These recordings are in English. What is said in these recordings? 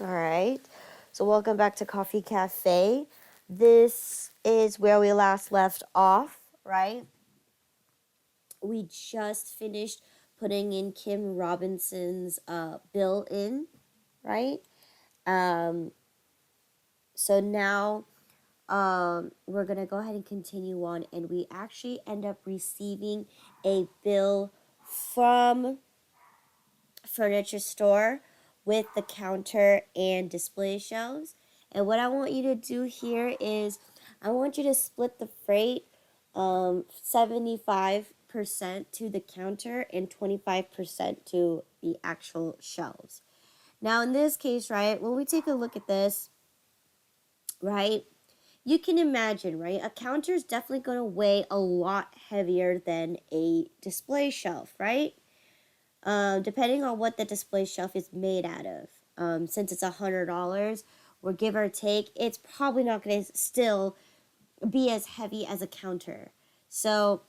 All right. So welcome back to Coffee Cafe. This is where we last left off, right? We just finished putting in Kim Robinson's bill in, right? Um, so now we're going to go ahead and continue on, and we actually end up receiving a bill from furniture store with the counter and display shelves. And what I want you to do here is I want you to split the freight 75% to the counter and 25% to the actual shelves. Now, in this case, right, when we take a look at this, right, you can imagine, right, a counter is definitely going to weigh a lot heavier than a display shelf, right? Depending on what the display shelf is made out of. Since it's $100, or give or take, it's probably not going to still be as heavy as a counter. So,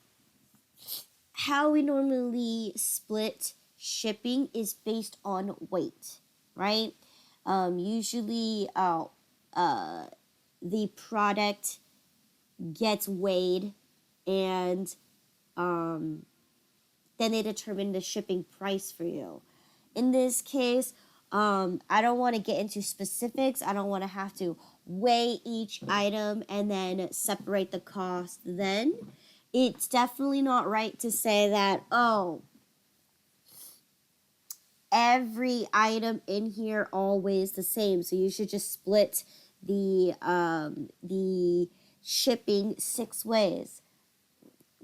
how we normally split shipping is based on weight, right? Usually, the product gets weighed, and then they determine the shipping price for you. In this case, I don't want to get into specifics. I don't want to have to weigh each item and then separate the cost. Then it's definitely not right to say that, oh, every item in here all weighs the same, so you should just split the shipping 6 ways.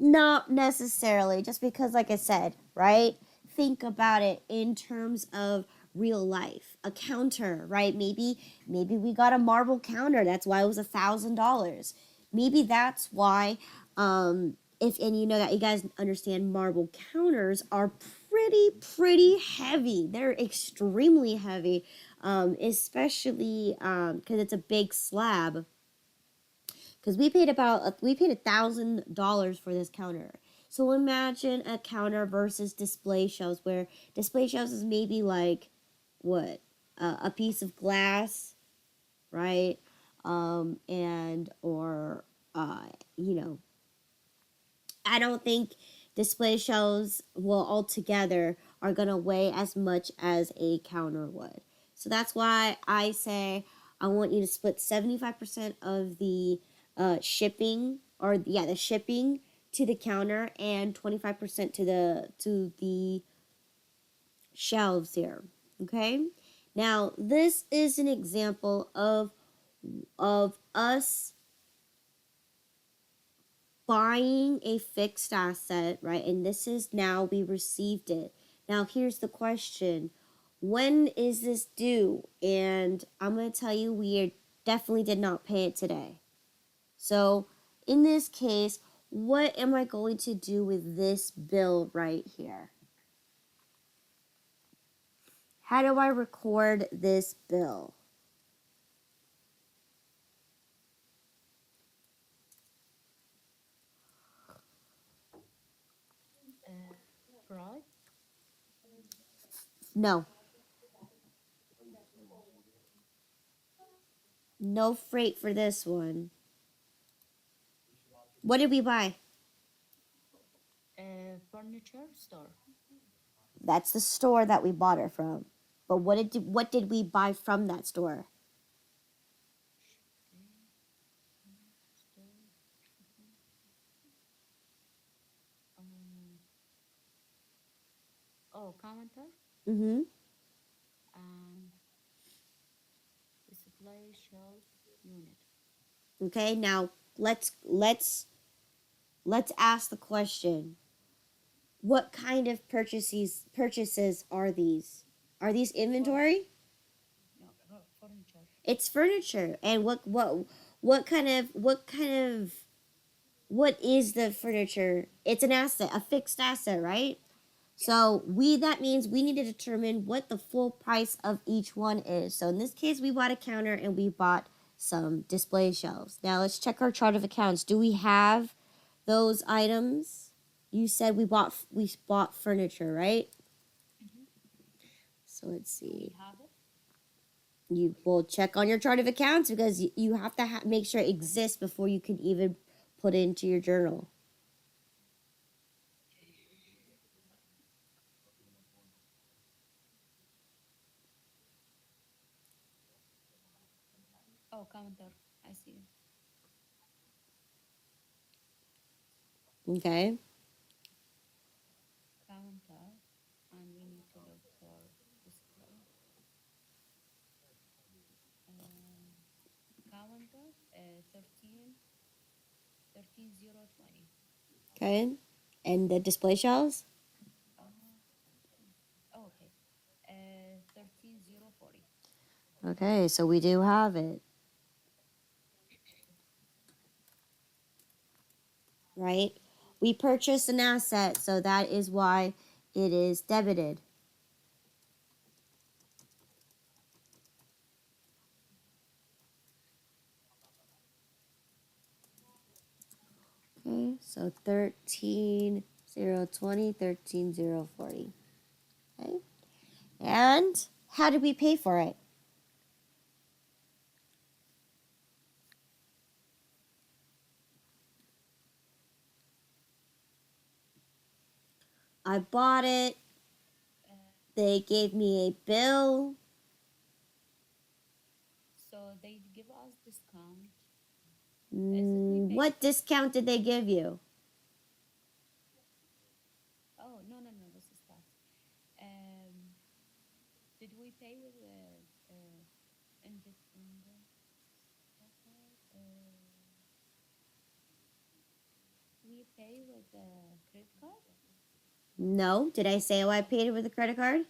Not necessarily, just because, like I said, right? Think about it in terms of real life. A counter, right? Maybe we got a marble counter. That's why it was $1,000. Maybe that's why, if and you know that you guys understand, marble counters are pretty heavy. They're extremely heavy, especially because it's a big slab. Because we paid $1,000 for this counter. So imagine a counter versus display shelves, where display shelves is maybe like what, a piece of glass, right? And or you know, I don't think display shelves will altogether are gonna weigh as much as a counter would. So that's why I say I want you to split 75% of the shipping, or the shipping to the counter, and 25% to the shelves here. Okay? Now, this is an example of us buying a fixed asset, right? And this is now we received it. Now, here's the question. When is this due? And I'm going to tell you, we definitely did not pay it today. So, in this case, what am I going to do with this bill right here? How do I record this bill? Right? No. No freight for this one. What did we buy? Furniture store. That's the store that we bought it from. But what did we buy from that store? Oh, counter Mm-hmm. and display shelf unit. Okay, now let's ask the question. What kind of purchases are these? Are these inventory? No, furniture. It's furniture. And what kind of what is the furniture? It's an asset, a fixed asset, right? So that means we need to determine what the full price of each one is. So in this case, we bought a counter and we bought some display shelves. Now let's check our chart of accounts. Do we have those items? You said we bought furniture, right? Mm-hmm. So let's see. We have it. You will check on your chart of accounts because you have to make sure it exists before you can even put it into your journal. Oh, counter. I see. Okay. Counter, and we need to look for display. Counter, 13, 13,020. Okay. And the display shelves? Uh, oh, okay. 13,040. Okay, so we do have it. Right? We purchased an asset, so that is why it is debited. Okay, so 13,020, 13,040. Okay. And how did we pay for it? I bought it. Uh, They gave me a bill. so they give us discount. Is it we pay? What discount did they give you? Oh, no, no, no. This is tax. Um, did we pay with we pay with credit card? No. Did I say, oh, I paid it with a credit card?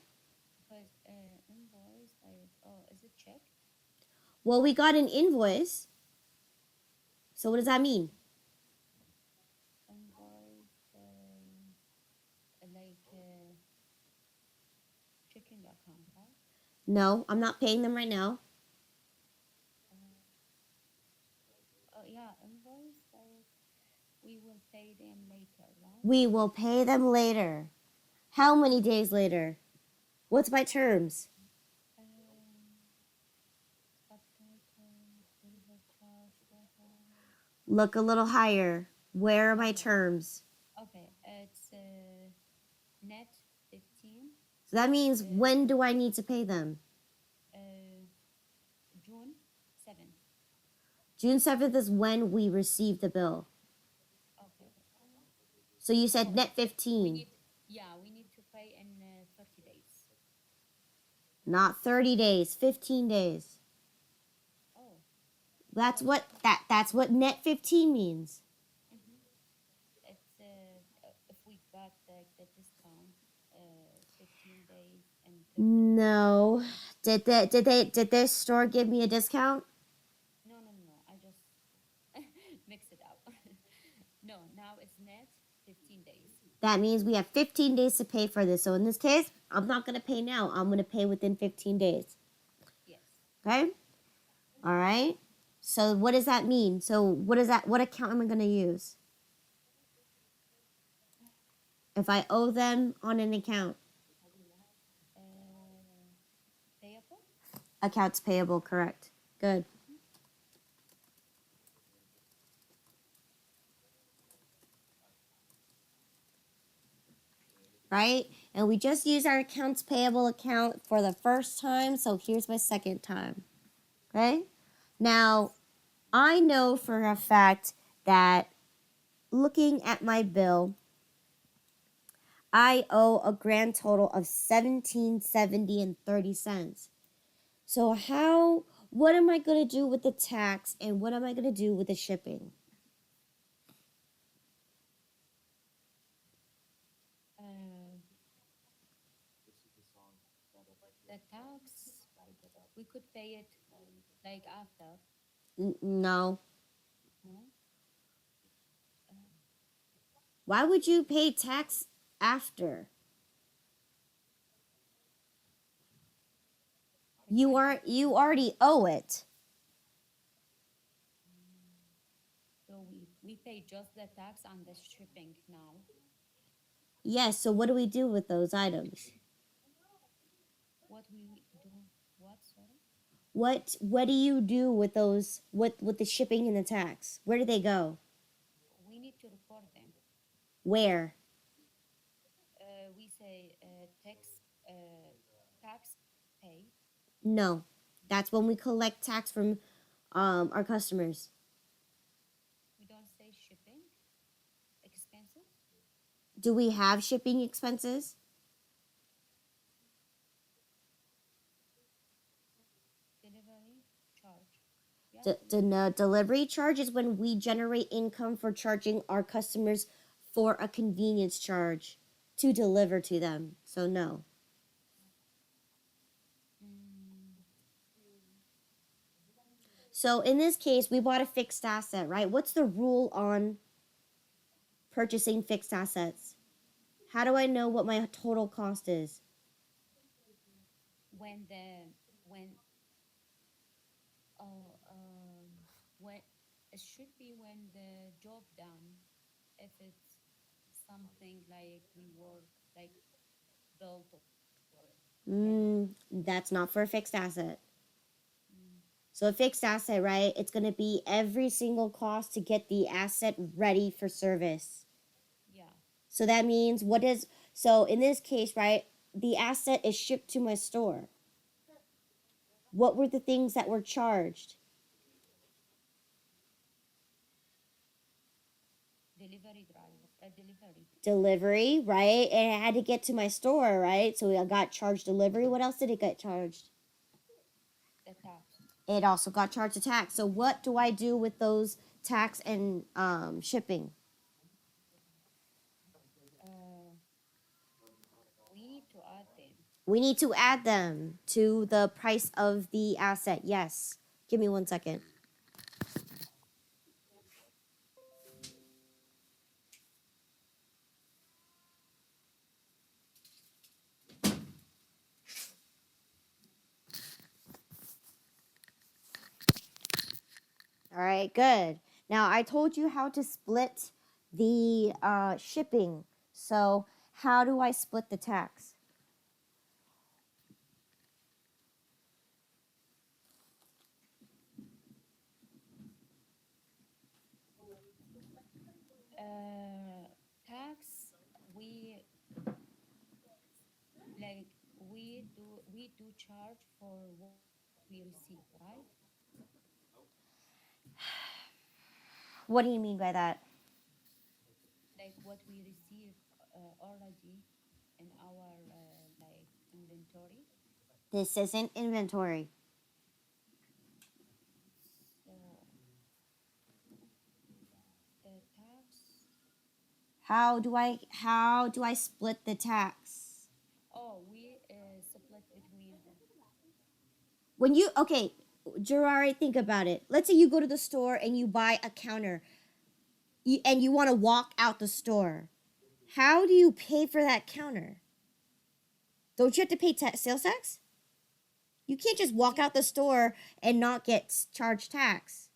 Because invoice, oh, is it check? Well, we got an invoice. So what does that mean? Invoice, like checking account, right? No, I'm not paying them right now. Oh, yeah, invoice, we will pay them later, right? We will pay them later. How many days later? What's my terms? Subtitle, silver charge, Look a little higher. Where are my okay, terms? okay, it's net 15, So that means uh, when do I need to pay them? uh, June 7th. June 7th is when we receive the bill. Okay. So you said Oh, net we 15, need, yeah, we need to pay in 30 days. not 30 days, 15 days. Oh, That's oh, what that's what net 15 means. mm-hmm. It's if we got the discount, 15 days and 30 days. No. Did this store give me a discount? No, no, no, no. I just mix it up. No, now it's net 15 days. That means we have 15 days to pay for this. So in this case, I'm not going to pay now. I'm going to pay within 15 days. Yes. Okay? All right? So what does that mean? So what is that? What account am I going to use? If I owe them on an account, Payable? accounts payable, correct. Good. Mm-hmm. Right? And we just used our accounts payable account for the first time. So here's my second time. Okay? Now, I know for a fact that looking at my bill, I owe a grand total of $17.70 and 30 cents. So what am I going to do with the tax and what am I going to do with the shipping? Uh, the tax, we could pay it like after, No. no? Uh, Why would you pay tax after? I thought You already owe it. so. We pay just the tax and the shipping now. Yes, so what do we do with those items? What we do? What? Sorry. What do you do with those with the shipping and the tax? Where do they go? We need to report them. Where? We say tax paid. No. That's when we collect tax from our customers. We don't say shipping expenses. Do we have shipping expenses? Delivery charge. Yeah, delivery. The delivery charge is when we generate income for charging our customers for a convenience charge to deliver to them. So no. Mm, So in this case, we bought a fixed asset, right? What's the rule on purchasing fixed assets? How do I know what my total cost is? when the oh when it should be when the job done. If it's something like we work like built or yeah. That's not for a fixed asset. Mm, So a fixed asset, right? It's going to be every single cost to get the asset ready for service. yeah. So that means so in this case, right? The asset is shipped to my store. What were the things that were charged? Delivery driver. Delivery. Delivery, right? And it had to get to my store, right? So I got charged delivery. What else did it get charged? The tax. It also got charged a tax. So what do I do with those tax and shipping? Uh, we need to add them. We need to add them to the price of the asset. Yes. Give me 1 second. All right, good. Now I told you how to split the shipping. So how do I split the tax? Tax. We like we do charge for what we receive, right? What do you mean by that? Like what we receive already in our like inventory. This isn't inventory. So the tax. How do I split the tax? Oh, we split between the. When you okay, Gerard, think about it. Let's say you go to the store and you buy a counter. And you want to walk out the store. How do you pay for that counter? Don't you have to pay sales tax? You can't just walk Yeah. out the store and not get charged tax.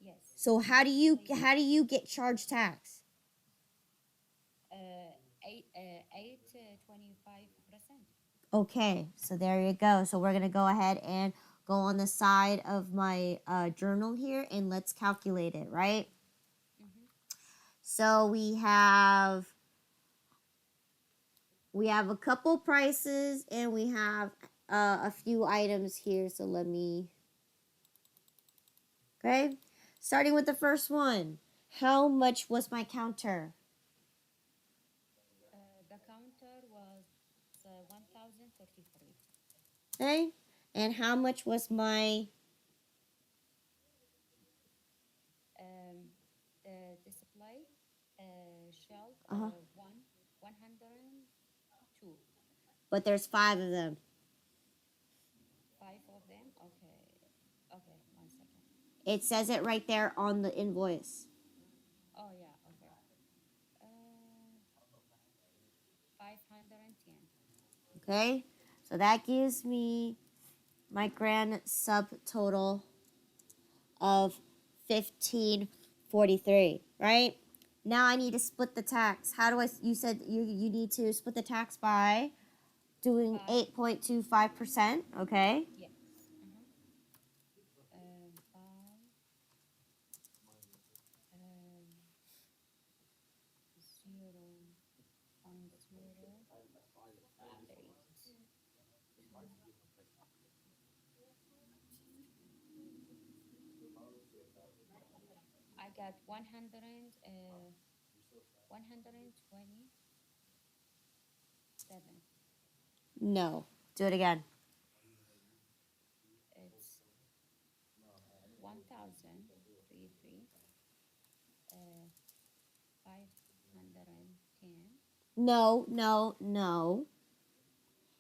Yes. So how do you get charged tax? 25%. Okay, so there you go. So we're gonna go ahead and go on the side of my journal here and let's calculate it, right? Mm-hmm. So we have a couple prices and we have a few items here. So okay, starting with the first one. How much was my counter? The counter was 1,033. Okay, and how much was my Um, the display shelf uh-huh. 102. But there's 5 of them. Five of them. Okay. Okay. 1 second. It says it right there on the invoice. Oh yeah. Okay. 510. Okay, so that gives me my grand subtotal of 1543, right? Now I need to split the tax. How do I? You said you need to split the tax by doing Five. 8.25%. Okay. Yes. Mm-hmm. got 127. No. Do it again. It's 1,033, 510. No, no, no.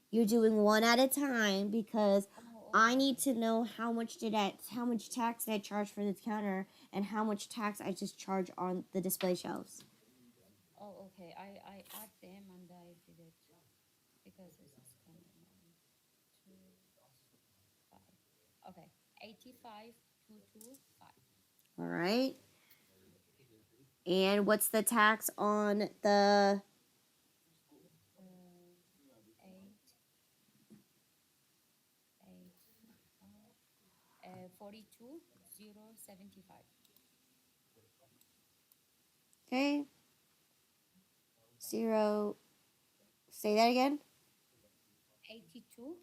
You're doing one at a time because Oh, I okay. need to know how much tax did I charge for this counter and how much tax I just charge on the display shelves. Oh, okay. I add them and I did it because this is kind of long. 2, 5. Okay. 85,225. All right. And what's the tax on the Uh, 8, 8, 42,075. okay? Zero. Say that again. 82.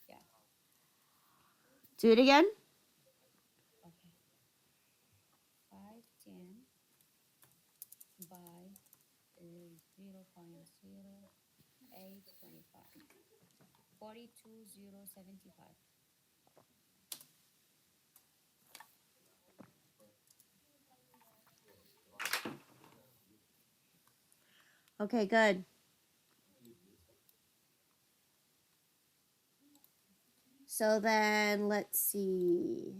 Yeah. Do it again. Okay. 510 by 0.0825. 42,075. Okay, good. So then let's see.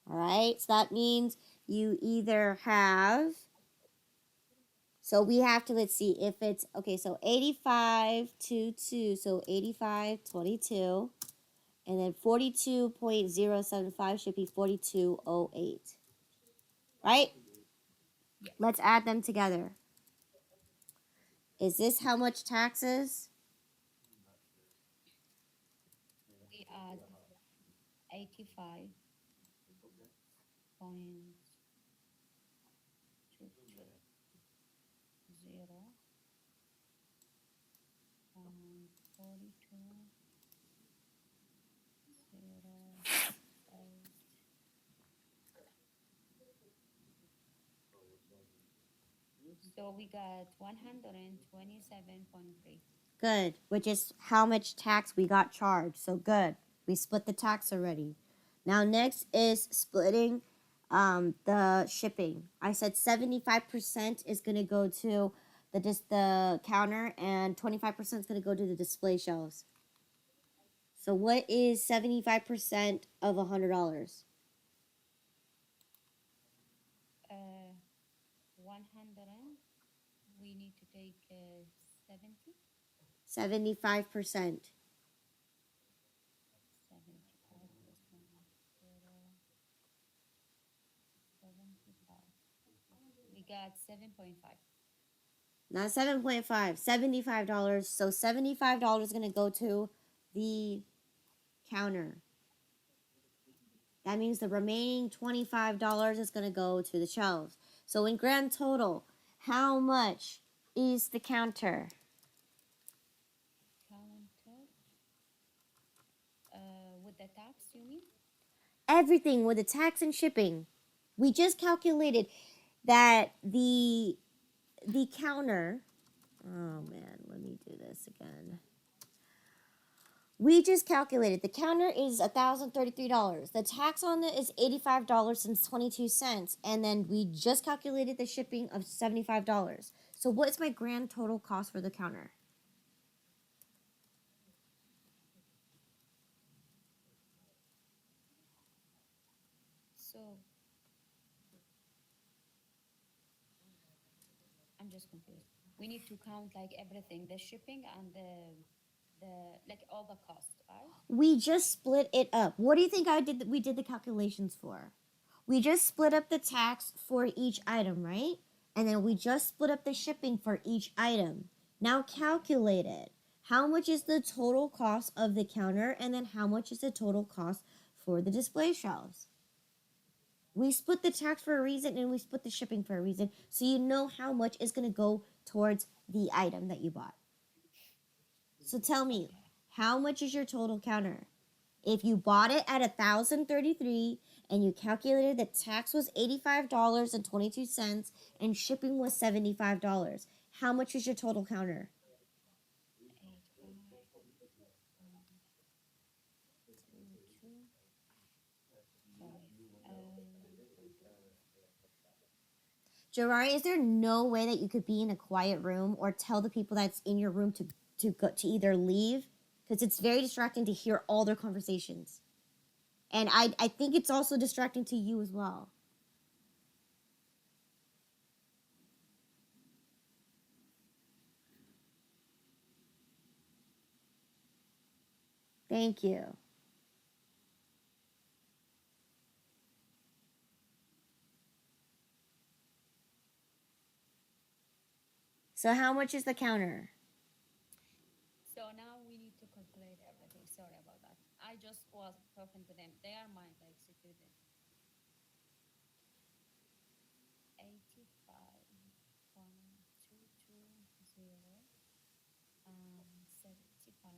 All right. So that means you either have. So we have to, let's see if it's okay. So 8522. So 8522. And then 42.075 should be 4208. Right? Yes. Let's add them together. Is this how much taxes? We add 85.220 and 4208. So we got 127.3. Good. Which is how much tax we got charged. So good. We split the tax already. Now next is splitting the shipping. I said 75% is going to go to the counter and 25% is going to go to the display shelves. So what is 75% of $100? 100. We need to take 70. 75%. 75 plus 75. We got 7.5. Not 7.5, $75. So $75 is going to go to the counter. That means the remaining $25 is going to go to the shelves. So in grand total, how much is the counter? Counter. With the tax, you mean? Everything with the tax and shipping. We just calculated that the counter. Oh man, let me do this again. We just calculated the counter is $1,033. The tax on it is $85.22, and then we just calculated the shipping of $75. So what's my grand total cost for the counter? So I'm just confused. We need to count like everything, the shipping and the like all the cost, right? We just split it up. What do you think we did the calculations for? We just split up the tax for each item, right? And then we just split up the shipping for each item. Now calculate it. How much is the total cost of the counter, and then how much is the total cost for the display shelves? We split the tax for a reason and we split the shipping for a reason, so you know how much is going to go towards the item that you bought. So tell me, Okay. how much is your total counter? If you bought it at $1,033 and you calculated the tax was $85.22 and shipping was $75, how much is your total counter? 8, 5, 2, 2, 5. Gerard, is there no way that you could be in a quiet room or tell the people that's in your room to either leave? Because it's very distracting to hear all their conversations. And I think it's also distracting to you as well. Thank you. So how much is the counter? So now we need to calculate everything. Sorry about that. I just was talking to them. They are my like students. 85.220 75.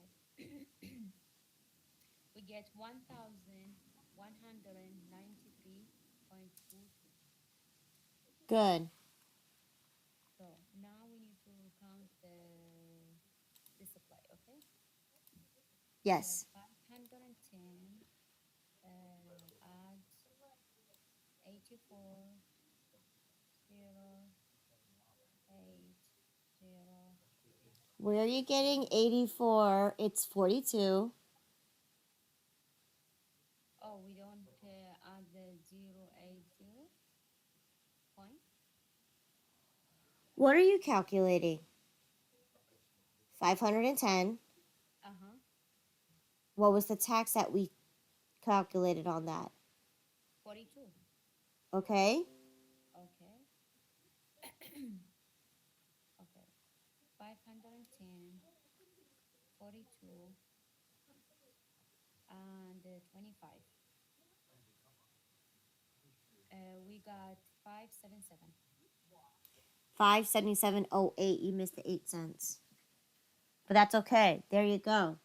We get 1,193.22. Good. So now we need to count the supply, okay? So Yes. 510 add 84 0 8 0. Where are you getting 84? It's 42. Oh, we don't add the 080 point. What are you calculating? 510. Uh-huh. What was the tax that we calculated on that? 42. Okay. Okay. Okay. 510, 42, and 25. We got 577. 577.08. You missed the 8 cents. But that's okay. There you go.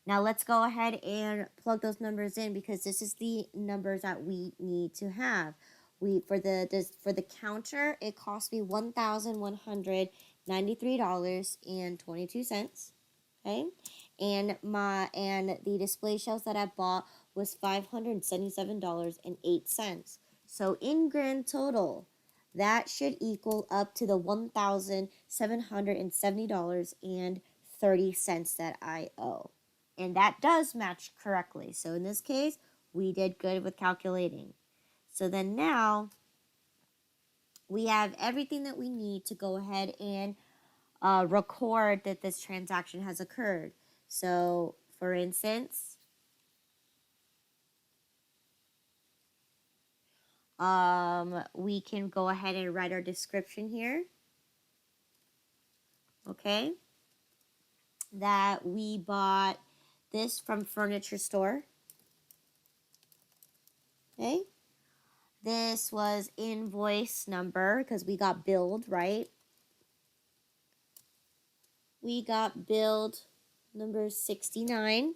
Now let's go ahead and plug those numbers in because this is the numbers that we need to have. For the counter, it cost me $1,193.22. Okay, and the display shelves that I bought was $577.08. So in grand total, that should equal up to the $1,770.30 that I owe. And that does match correctly. So in this case, we did good with calculating. So then now we have everything that we need to go ahead and record that this transaction has occurred. So for instance, we can go ahead and write our description here. Okay. That we bought this from furniture store. Okay. This was invoice number because we got billed, right? We got billed number 69.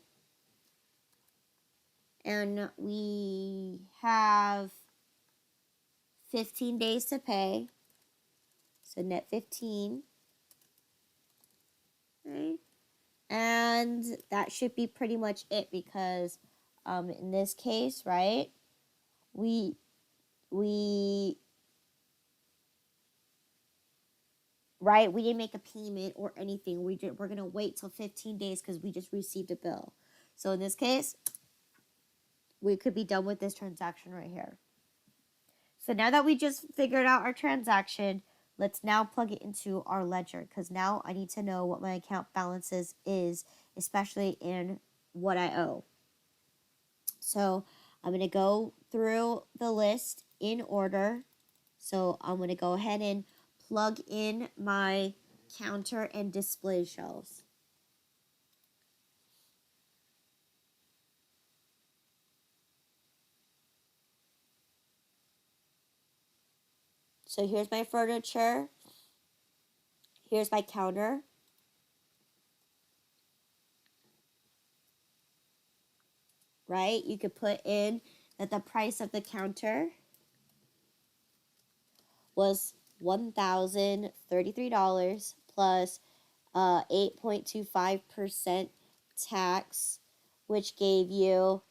And we have 15 days to pay. So net 15. Right? And that should be pretty much it because in this case, right, we right, we didn't make a payment or anything. We're gonna wait till 15 days because we just received a bill. So in this case, we could be done with this transaction right here. So now that we just figured out our transaction, let's now plug it into our ledger because now I need to know what my account balances is, especially in what I owe. So I'm going to go through the list in order. So I'm going to go ahead and plug in my counter and display shelves. So here's my furniture. Here's my counter. right? You could put in that the price of the counter was $1,033 plus 8.25% tax, which gave you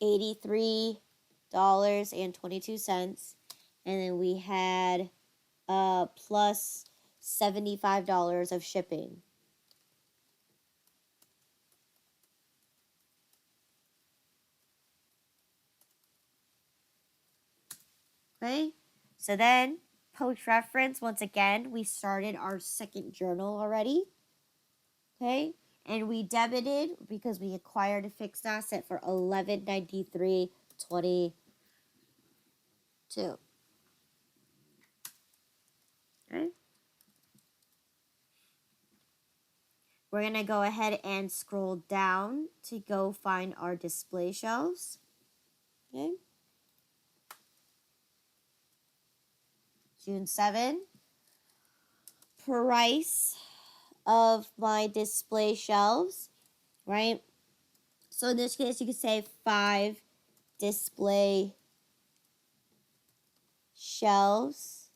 $83.22. And then we had plus $75 of shipping. Okay, so then post reference, once again, we started our second journal already. Okay, and we debited because we acquired a fixed asset for $1193.22. Okay, we're gonna go ahead and scroll down to go find our display shelves. Okay, June 7. Price of my display shelves, right? So in this case, you could say 5 display shelves,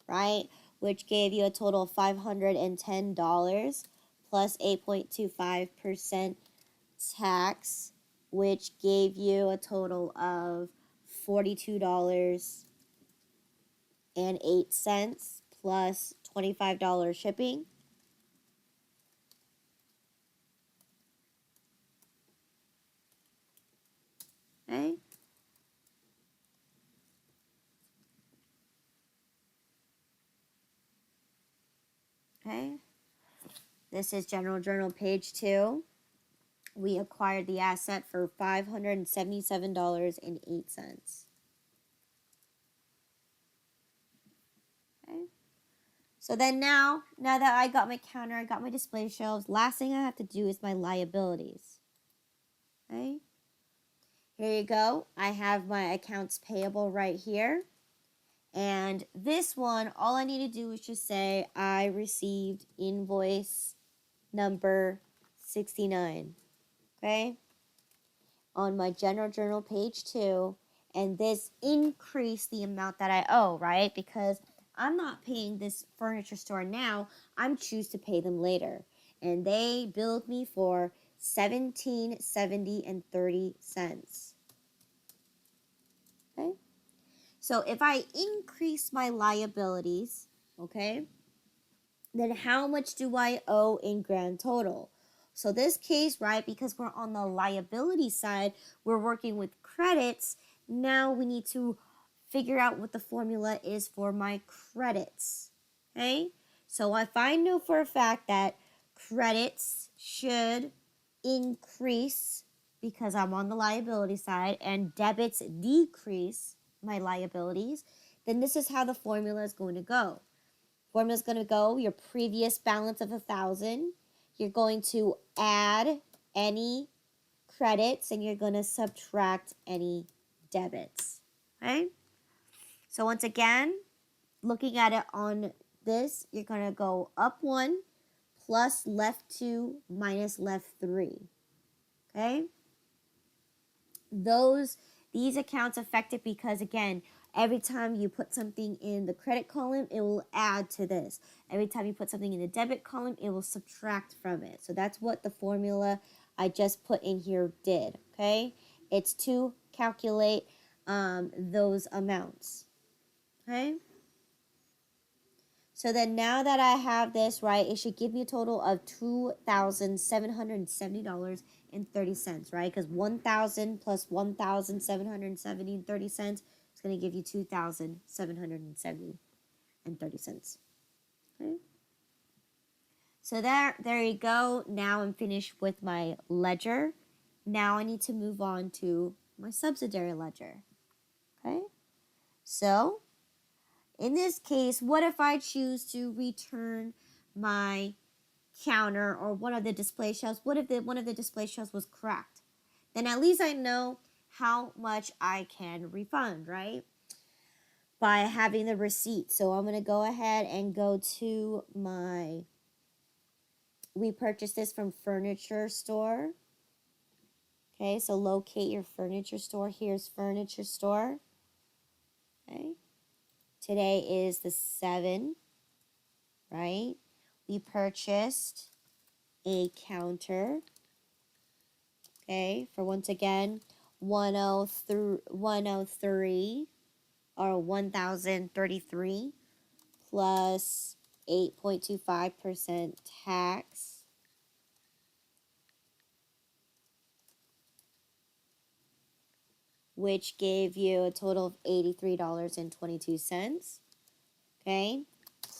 right? Which gave you a total of $510 plus 8.25% tax, which gave you a total of $42.08 plus $25 shipping. Okay. Okay. This is General Journal page 2. We acquired the asset for $577.08. Okay. So then now that I got my counter, I got my display shelves, last thing I have to do is my liabilities. Okay. Here you go. I have my accounts payable right here. And this one, all I need to do is just say I received invoice number 69. Okay. On my general journal page 2, and this increased the amount that I owe, right? Because I'm not paying this furniture store now, I'm choose to pay them later. And they billed me for $17.70.30. Okay? So if I increase my liabilities, okay, then how much do I owe in grand total? So this case, right, because we're on the liability side, we're working with credits. Now we need to figure out what the formula is for my credits. Okay? So if I know for a fact that credits should increase because I'm on the liability side and debits decrease my liabilities, then this is how the formula is going to go. Formula is going to go your previous balance of 1,000. You're going to add any credits and you're going to subtract any debits. Okay? So once again, looking at it on this, you're going to go up 1 plus left 2 minus left 3. Okay? These accounts affect it because, again, every time you put something in the credit column, it will add to this. Every time you put something in the debit column, it will subtract from it. So that's what the formula I just put in here did, okay? It's to calculate those amounts, okay? So then now that I have this, right, it should give me a total of $2,770.30, right? Because 1,000 plus 1,770.30 is going to give you 2,770.30. Okay. So there you go. Now I'm finished with my ledger. Now I need to move on to my subsidiary ledger. Okay. So in this case, what if I choose to return my counter or one of the display shelves? What if one of the display shelves was cracked? Then at least I know how much I can refund, right? By having the receipt. So I'm going to go ahead and go to my we purchased this from furniture store. Okay, so locate your furniture store. Here's furniture store. Okay. Today is the 7th, right? We purchased a counter, okay, for once again 103 or 1033 plus 8.25% tax, which gave you a total of $83.22, okay,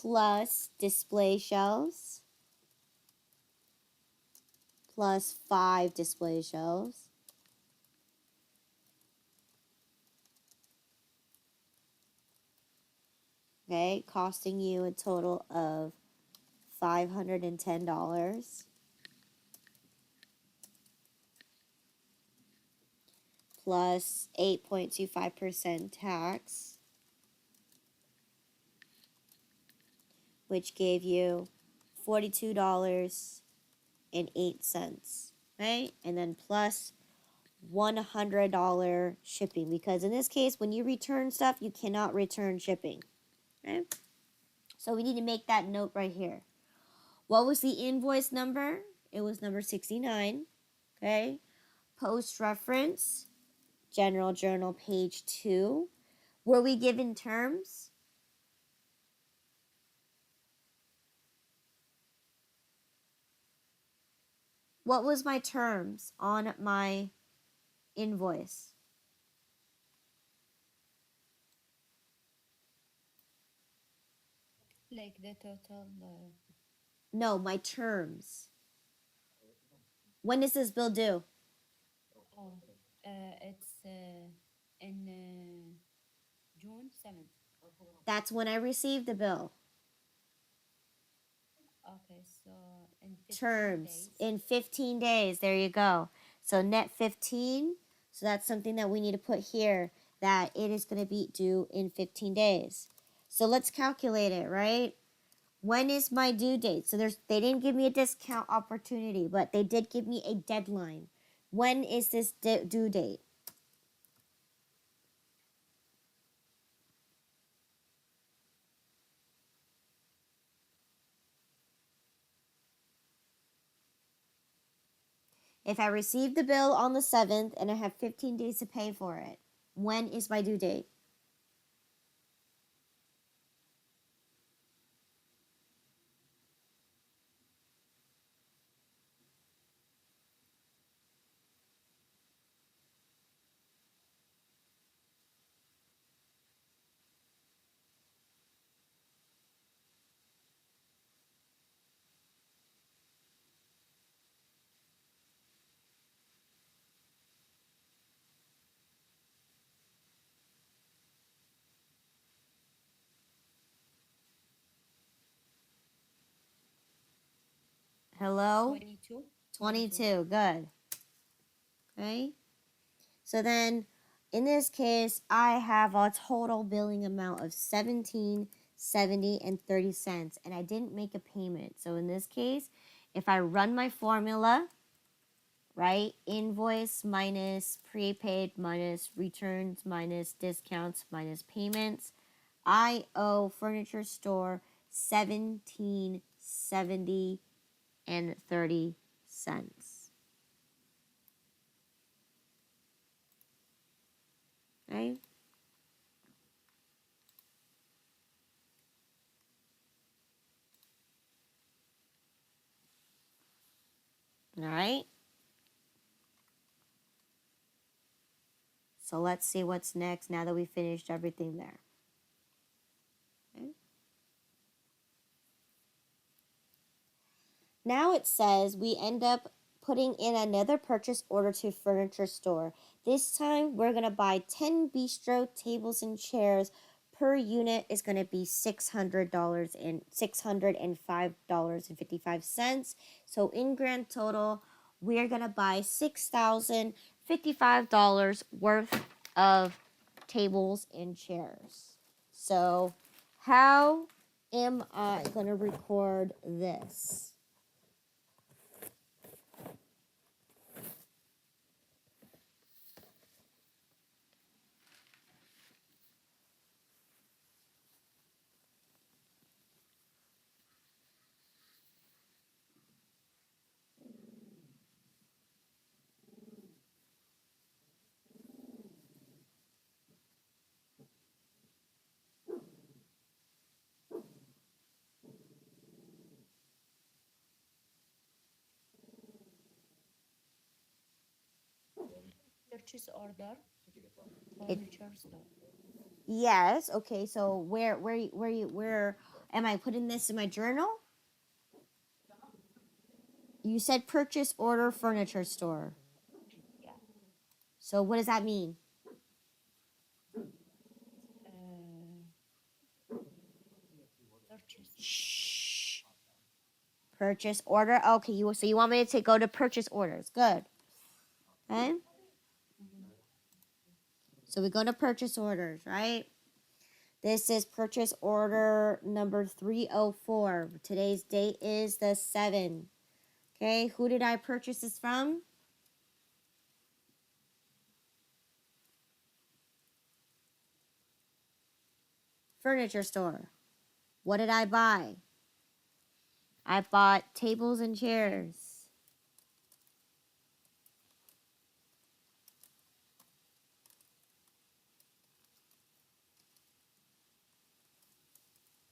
plus display shelves, plus 5 display shelves, okay, costing you a total of $510, plus 8.25% tax, which gave you $42.08, right? And then plus $100 shipping, because in this case, when you return stuff, you cannot return shipping, right? So we need to make that note right here. What was the invoice number? It was number 69, okay? Post reference, General Journal, page 2. Were we given terms? What was my terms on my invoice? Like the total. No, my terms. When is this bill due? Oh, it's in June 7th. That's when I received the bill. Okay, so in 15 Terms days. in 15 days. There you go. So net 15. So that's something that we need to put here, that it is going to be due in 15 days. So let's calculate it, right? When is my due date? So they didn't give me a discount opportunity, but they did give me a deadline. When is this due date? If I receive the bill on the 7th and I have 15 days to pay for it, when is my due date? Hello? 22. 22. Good. Okay. So then in this case, I have a total billing amount of 17.70 and 30 cents, and I didn't make a payment. So in this case, if I run my formula, right? Invoice minus prepaid minus returns minus discounts minus payments, I owe furniture store 17.70 and 30 cents. Right? All right. So let's see what's next now that we finished everything there. Okay. Now it says we end up putting in another purchase order to furniture store. This time we're going to buy 10 bistro tables and chairs. Per unit is going to be $600 and $605.55. So in grand total, we're going to buy $6,055 worth of tables and chairs. So how am I going to record this? purchase order, It, furniture store. yes. Okay. So where am I putting this in my journal? You said purchase order furniture store. Yeah. So what does that mean? Uh, purchase. Shh. Purchase order. Okay. You want me to go to purchase orders? Good. Okay. Mm-hmm. So we go to purchase orders, right? This is purchase order number 304. Today's date is the 7th. Okay, who did I purchase this from? Furniture store. What did I buy? I bought tables and chairs.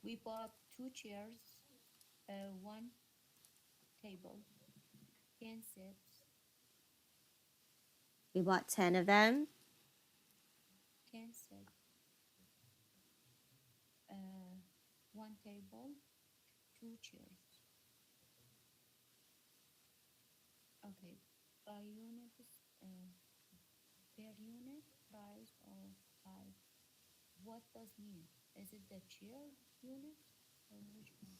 We bought 2 chairs, one table, 10 sets, We bought 10 of them. 10 sets, one table, 2 chairs. Okay, by unit, per unit price or by what does mean? Is it the chair unit or which one?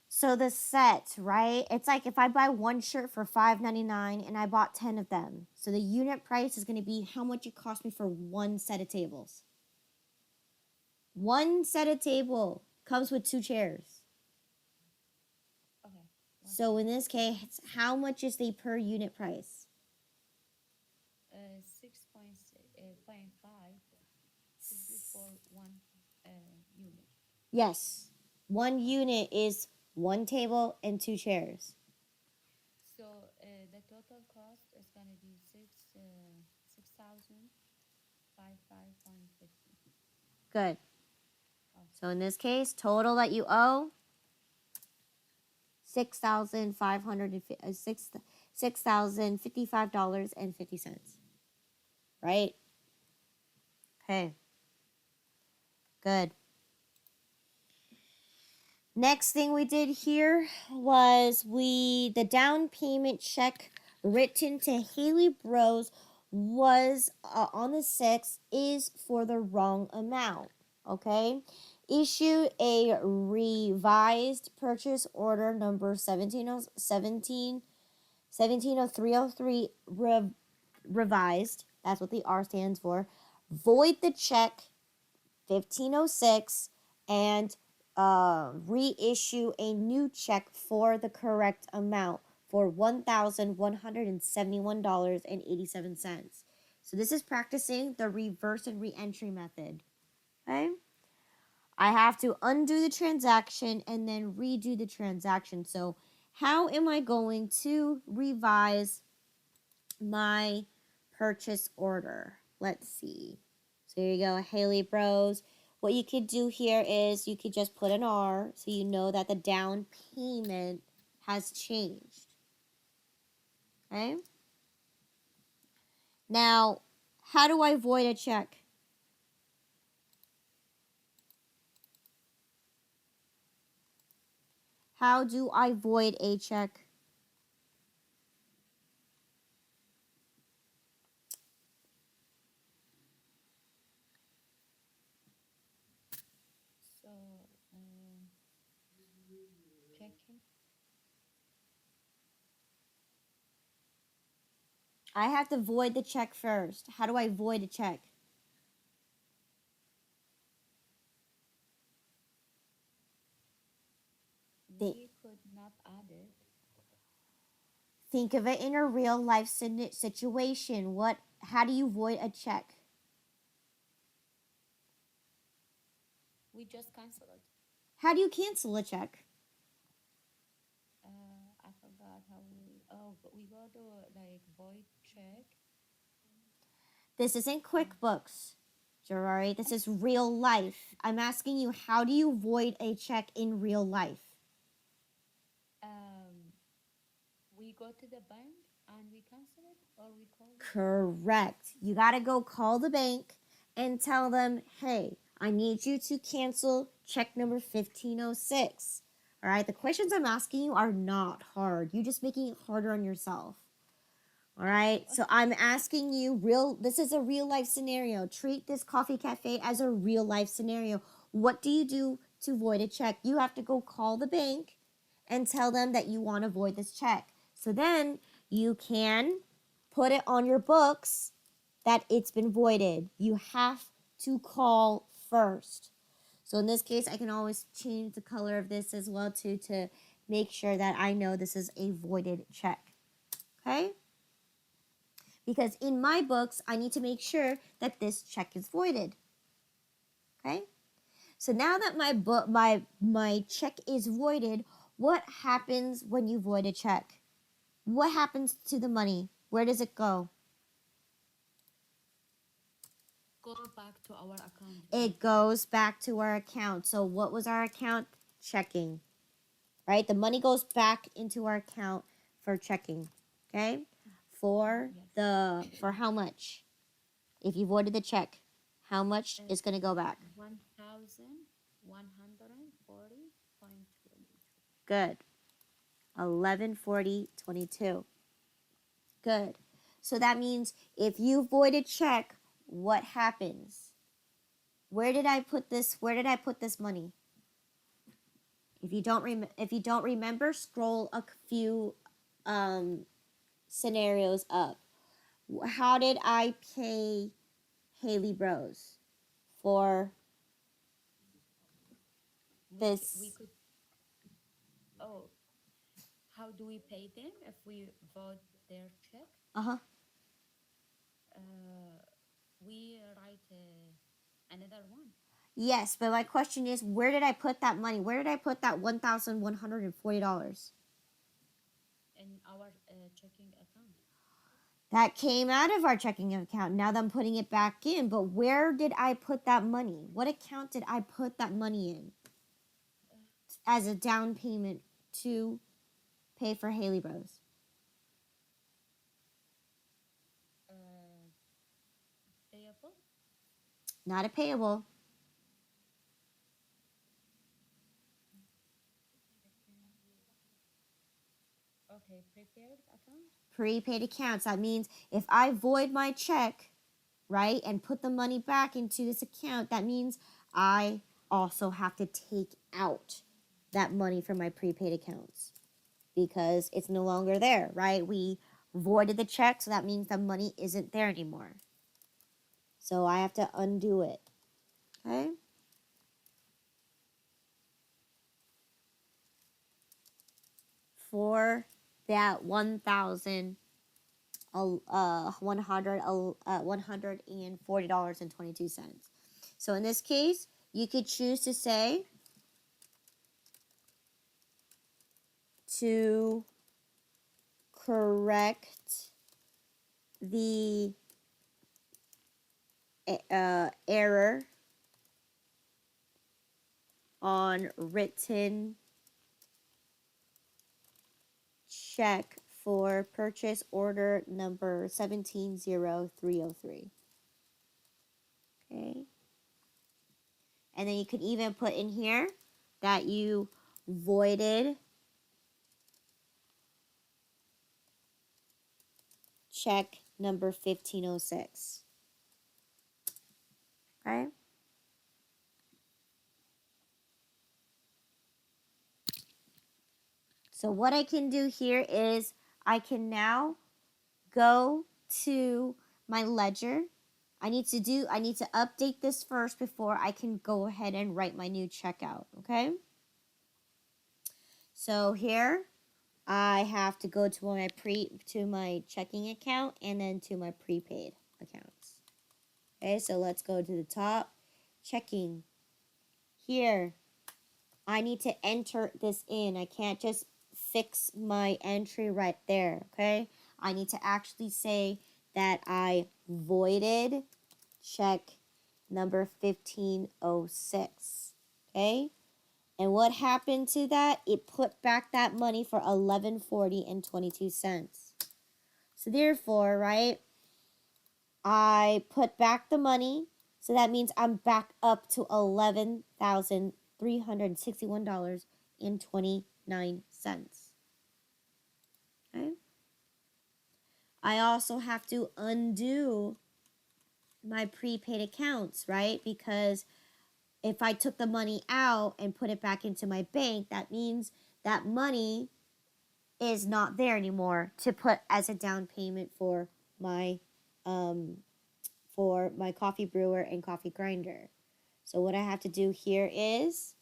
So the set, right? It's like if I buy one shirt for $5.99 and I bought 10 of them. So the unit price is going to be how much it cost me for one set of tables. One set of table comes with 2 chairs. Okay. So in this case, how much is the per unit price? 6.5 should be for one unit. Yes. One unit is one table and 2 chairs. So the total cost is gonna be 6,055.50. Good. Oh, So in this case, total that you owe $6,055.50. Right? Okay. Good. Next thing we did here was the down payment check written to Haley Bros was on the 6th is for the wrong amount. Okay? Issue a revised purchase order number 1700303 revised. That's what the R stands for. Void the check 1506 and reissue a new check for the correct amount for $1,171.87. So this is practicing the reverse and reentry method. Okay? I have to undo the transaction and then redo the transaction. So how am I going to revise my purchase order? Let's see. So here you go, Haley Bros. What you could do here is you could just put an R so you know that the down payment has changed. Okay? Now, how do I void a check? How do I void a check? so checking. I have to void the check first. How do I void a check? We could not add it. Think of it in a real life situation. How do you void a check? We just cancel it. How do you cancel a check? I forgot how we. Oh, but we go to like void check. This isn't QuickBooks, Gerari. This is real life. I'm asking you, how do you void a check in real life? We we go to the bank and we cancel it, or we call the bank? Correct. You got to go call the bank and tell them, hey, I need you to cancel check number 1506. All right. The questions I'm asking you are not hard. You're just making it harder on yourself. All right. So I'm asking you this is a real life scenario. Treat this coffee cafe as a real life scenario. What do you do to void a check? You have to go call the bank and tell them that you want to void this check. So then you can put it on your books that it's been voided. You have to call first. So in this case, I can always change the color of this as well too to make sure that I know this is a voided check. Okay? Because in my books, I need to make sure that this check is voided. Okay? So now that my check is voided, what happens when you void a check? What happens to the money? Where does it go? Go back to our account. It goes back to our account. So what was our account? Checking. Right? The money goes back into our account for checking. Okay? For how much? If you voided the check, how much is going to go back? 1,140.22. Good. 1140.22. Good. So that means if you void a check, what happens? Where did I put this money? If you don't remember, scroll a few scenarios up. How did I pay Haley Bros for this? We could. Oh, how do we pay them if we vote their check? Uh-huh. We write another one. Yes, but my question is, where did I put that money? Where did I put that $1,140? In our checking account. That came out of our checking account. Now that I'm putting it back in, but where did I put that money? What account did I put that money in as a down payment to pay for Haley Bros? Payable. Not a payable. Okay, prepared account. Prepaid accounts. That means if I void my check, right, and put the money back into this account, that means I also have to take out that money from my prepaid accounts because it's no longer there, right? We voided the check, so that means the money isn't there anymore. So I have to undo it. Okay? For that $140.22. So in this case, you could choose to say to correct the error on written check for purchase order number 170303. Okay. And then you could even put in here that you voided check number 1506. Okay? So what I can do here is I can now go to my ledger. I need to update this first before I can go ahead and write my new checkout, okay? So here I have to go to my checking account and then to my prepaid accounts. Okay, so let's go to the top, checking. Here, I need to enter this in. I can't just fix my entry right there, okay? I need to actually say that I voided check number 1506, okay? And what happened to that? It put back that money for $11.40 and 22 cents. So therefore, right, I put back the money. So that means I'm back up to $11,361.29. Okay. I also have to undo my prepaid accounts, right? Because if I took the money out and put it back into my bank, that means that money is not there anymore to put as a down payment my um for my coffee brewer and coffee grinder. So what I have to do here is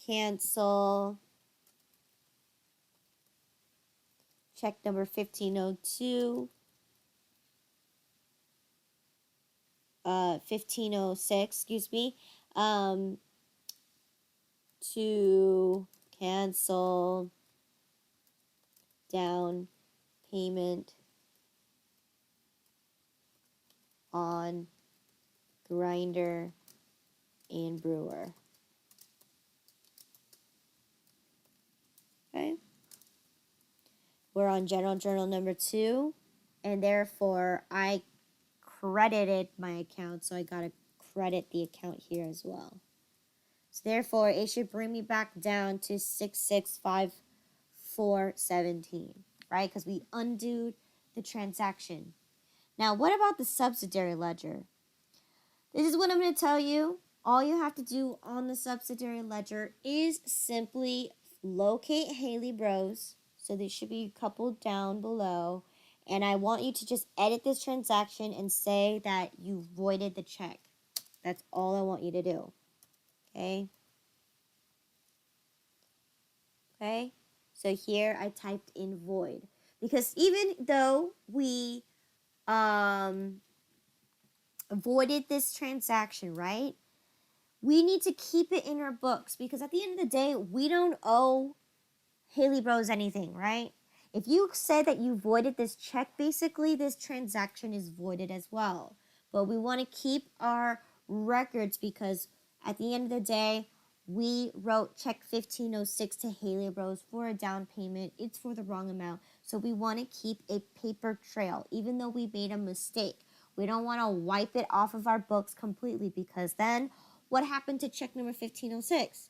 cancel check number 1502, 1506, excuse me, to cancel down payment on grinder and brewer. Okay. We're on general journal number 2, and therefore I credited my account, so I gotta credit the account here as well. So therefore, it should bring me back down to 6654.17, right? Because we undid the transaction. Now, what about the subsidiary ledger? This is what I'm going to tell you. All you have to do on the subsidiary ledger is simply locate Haley Bros. So they should be coupled down below. And I want you to just edit this transaction and say that you voided the check. That's all I want you to do. Okay? Okay? So here I typed in void. Because even though we voided this transaction, right? We need to keep it in our books because at the end of the day, we don't owe Haley Bros anything, right? If you say that you voided this check, basically this transaction is voided as well. But we want to keep our records because at the end of the day, we wrote check 1506 to Haley Bros for a down payment. It's for the wrong amount. So we want to keep a paper trail, even though we made a mistake. We don't want to wipe it off of our books completely because then what happened to check number 1506?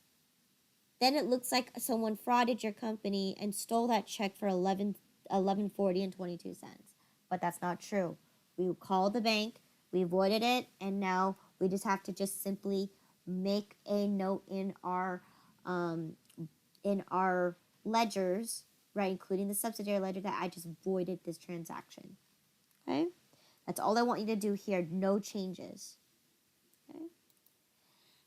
Then it looks like someone frauded your company and stole that check for $11.40 and 22 cents. But that's not true. We called the bank, we voided it, and now we just have to just simply make a note in our ledgers, right, including the subsidiary ledger, that I just voided this transaction. Okay? That's all I want you to do here. No changes. Okay?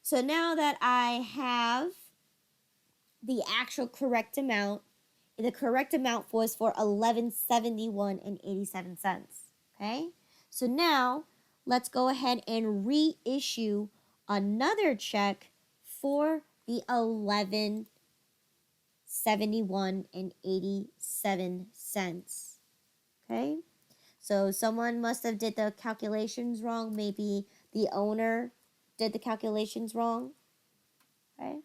So now that I have the actual correct amount, the correct amount was for $11.71 and 87 cents. Okay? So now let's go ahead and reissue another check for the $11.71 and 87 cents. Okay? So someone must have did the calculations wrong. Maybe the owner did the calculations wrong. Okay?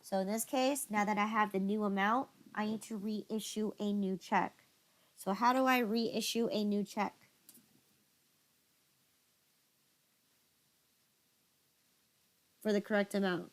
So in this case, now that I have the new amount, I need to reissue a new check. So how do I reissue a new check? For the correct amount?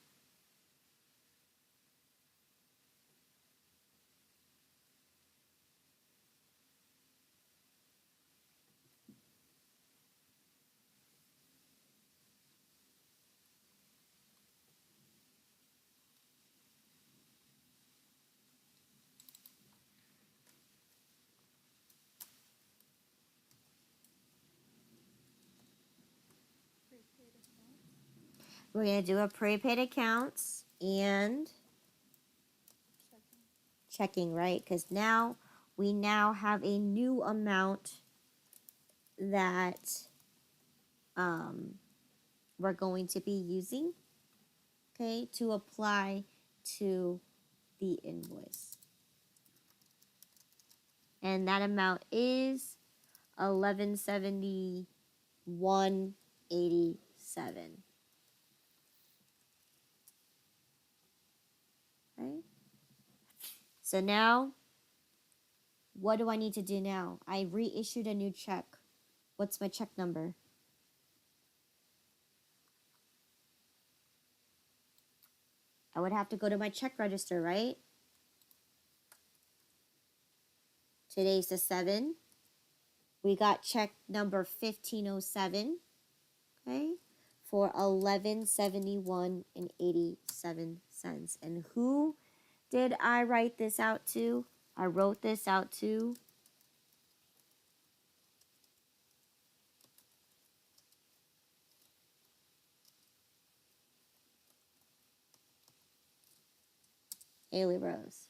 We're going to do a prepaid accounts and checking, right? Because now we now have a new amount that we're going to be using, okay, to apply to the invoice. And that amount is 1171.87. Right? So now, what do I need to do now? I reissued a new check. What's my check number? I would have to go to my check register, right? Today's the 7th. We got check number 1507, okay, for 1171 and 87 cents. And who did I write this out to? I wrote this out to Haley Rose.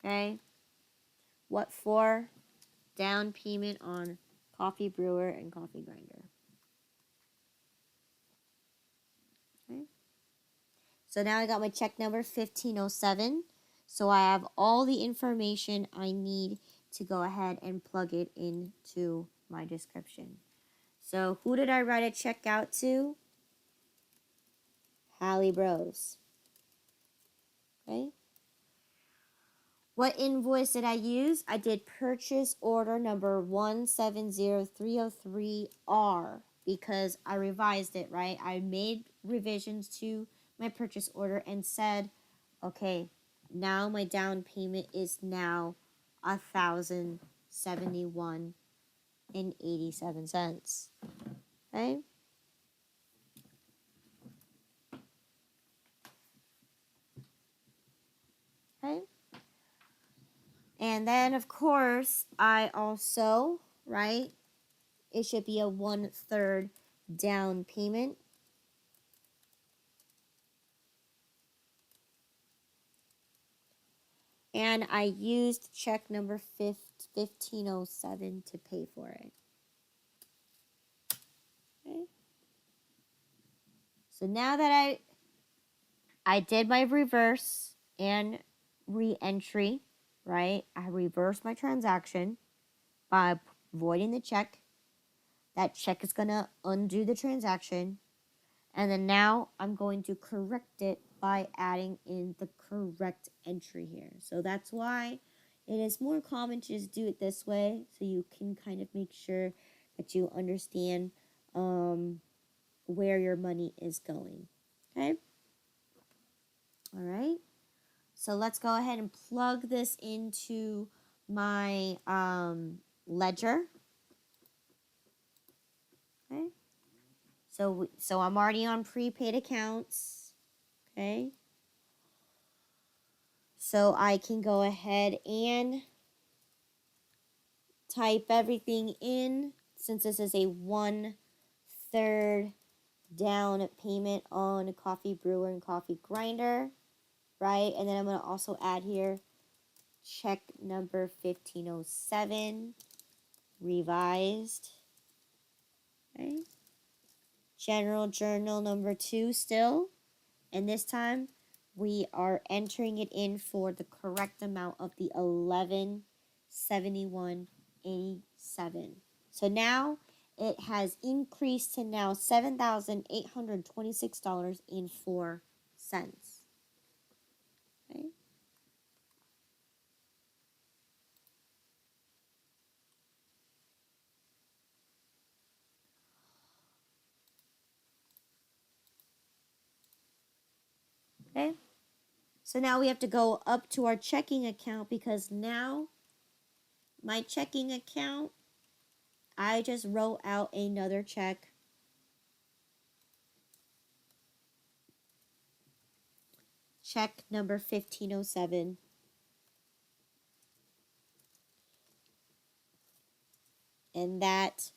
Okay? What for? Down payment on coffee brewer and coffee grinder. Okay? So now I got my check number 1507. So I have all the information I need to go ahead and plug it into my description. So who did I write a check out to? Hallie Bros. Okay? What invoice did I use? I did purchase order number 170303R because I revised it, right? I made revisions to my purchase order and said, okay, now my down payment is now $1,071.87. Okay? Okay? And then, of course, I also, right, it should be a 1/3 down payment. And I used check number 1507 to pay for it. Okay. So now that I did my reverse and re-entry, right? I reversed my transaction by voiding the check. That check is going to undo the transaction. And then now I'm going to correct it by adding in the correct entry here. So that's why it is more common to just do it this way, so you can kind of make sure that you understand where your money is going. Okay? All right. So let's go ahead and plug this into my ledger. Okay. So I'm already on prepaid accounts. Okay. So I can go ahead and type everything in since this is a 1/3 down payment on a coffee brewer and coffee grinder, right? And then I'm going to also add here check number 1507 revised, okay? General journal number 2 still, and this time we are entering it in for the correct amount of the 1171.87. So now it has increased to now $7,826.04. Okay. Okay. So now we have to go up to our checking account because now my checking account, I just wrote out another check. Check number 1507. And that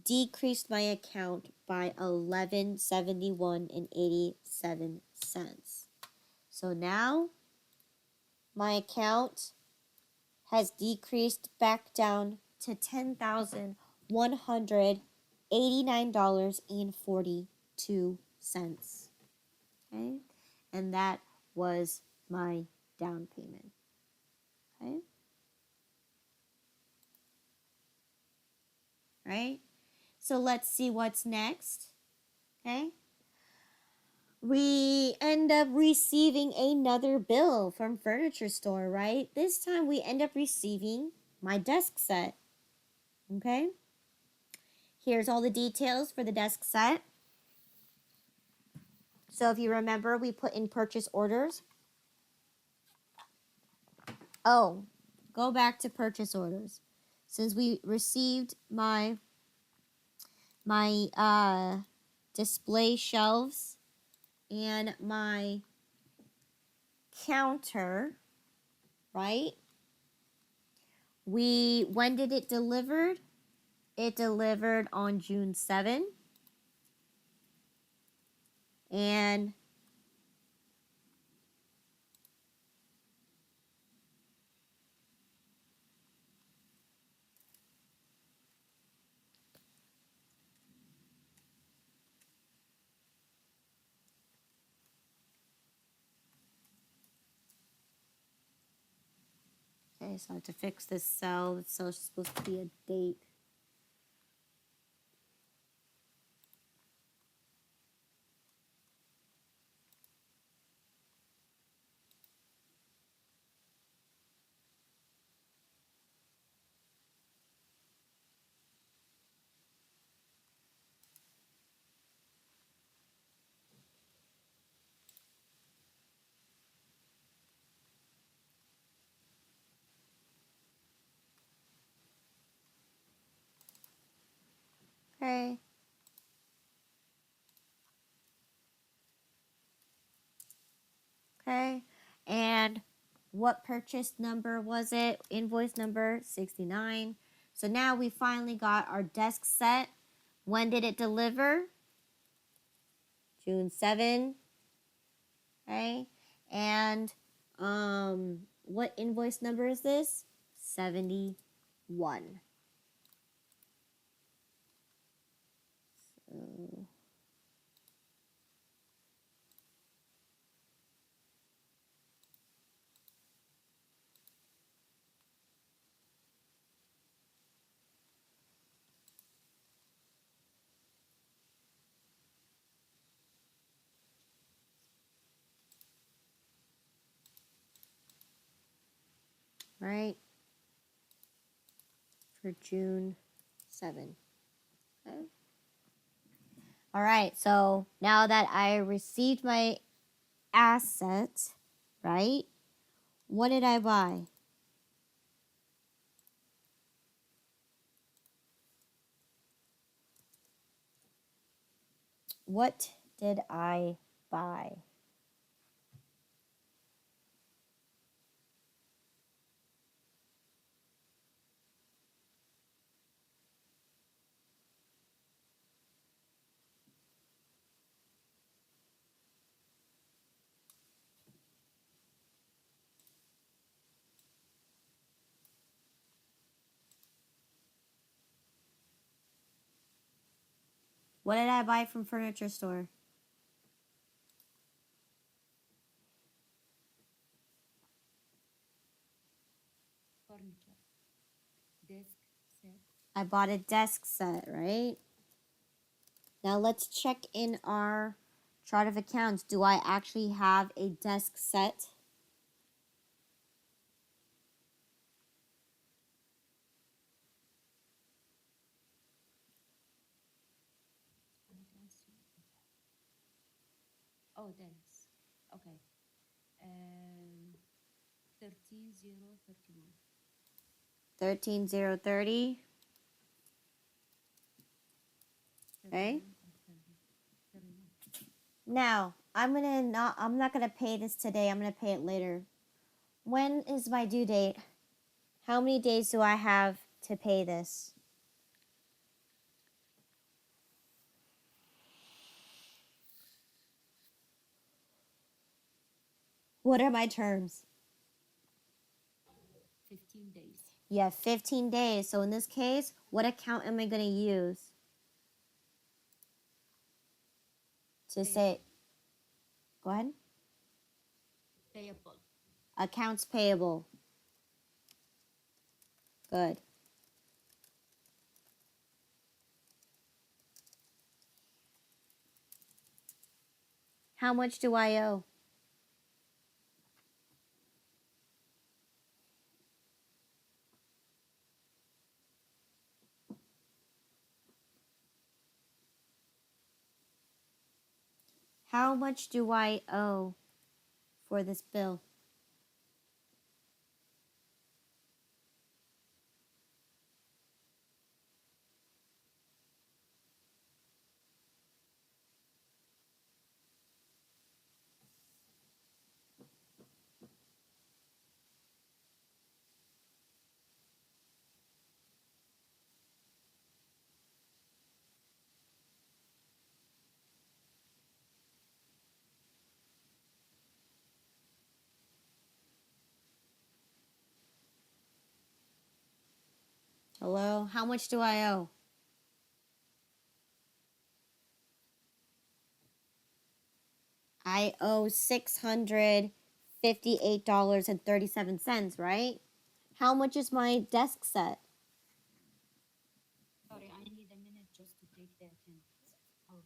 decreased my account by $1171.87. So now my account has decreased back down to $10,189.42. Okay? And that was my down payment. Okay? right? So let's see what's next. Okay. We end up receiving another bill from furniture store, right? This time we end up receiving my desk set. Okay. Here's all the details for the desk set. So if you remember, we put in purchase orders. Oh, go back to purchase orders. Since we received my display shelves and my counter, right? When did it delivered? It delivered on June 7. And okay, so I have to fix this cell. It's supposed to be a date. Okay. Okay. And what purchase number was it? Invoice number 69. So now we finally got our desk set. When did it deliver? June 7. Okay. And what invoice number is this? 71. So, right? For June 7. Okay. All right. So now that I received my asset, right? What did I buy? What did I buy? What did I buy from furniture store? Furniture. Desk set. I bought a desk set, right? Now let's check in our chart of accounts. Do I actually have a desk set? I don't see. Oh, desk. Okay. 13031. 13030. Okay. 31 or 30. 31. Now, I'm not gonna pay this today. I'm gonna pay it later. When is my due date? How many days do I have to pay this? What are my terms? 15 days. You have 15 days. So in this case, what account am I going to use to say, go ahead, Payable. accounts payable. Good. How much do I owe? How much do I owe for this bill? Hello? How much do I owe? I owe $658.37, right? How much is my desk set? Sorry, I need a minute just to take that in. Okay.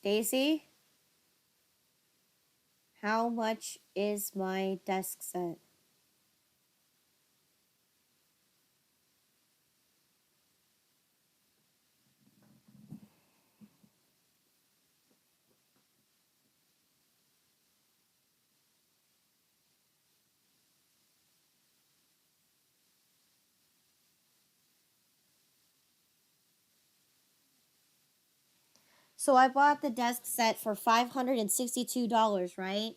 Stacy? How much is my desk set? So I bought the desk set for $562, right?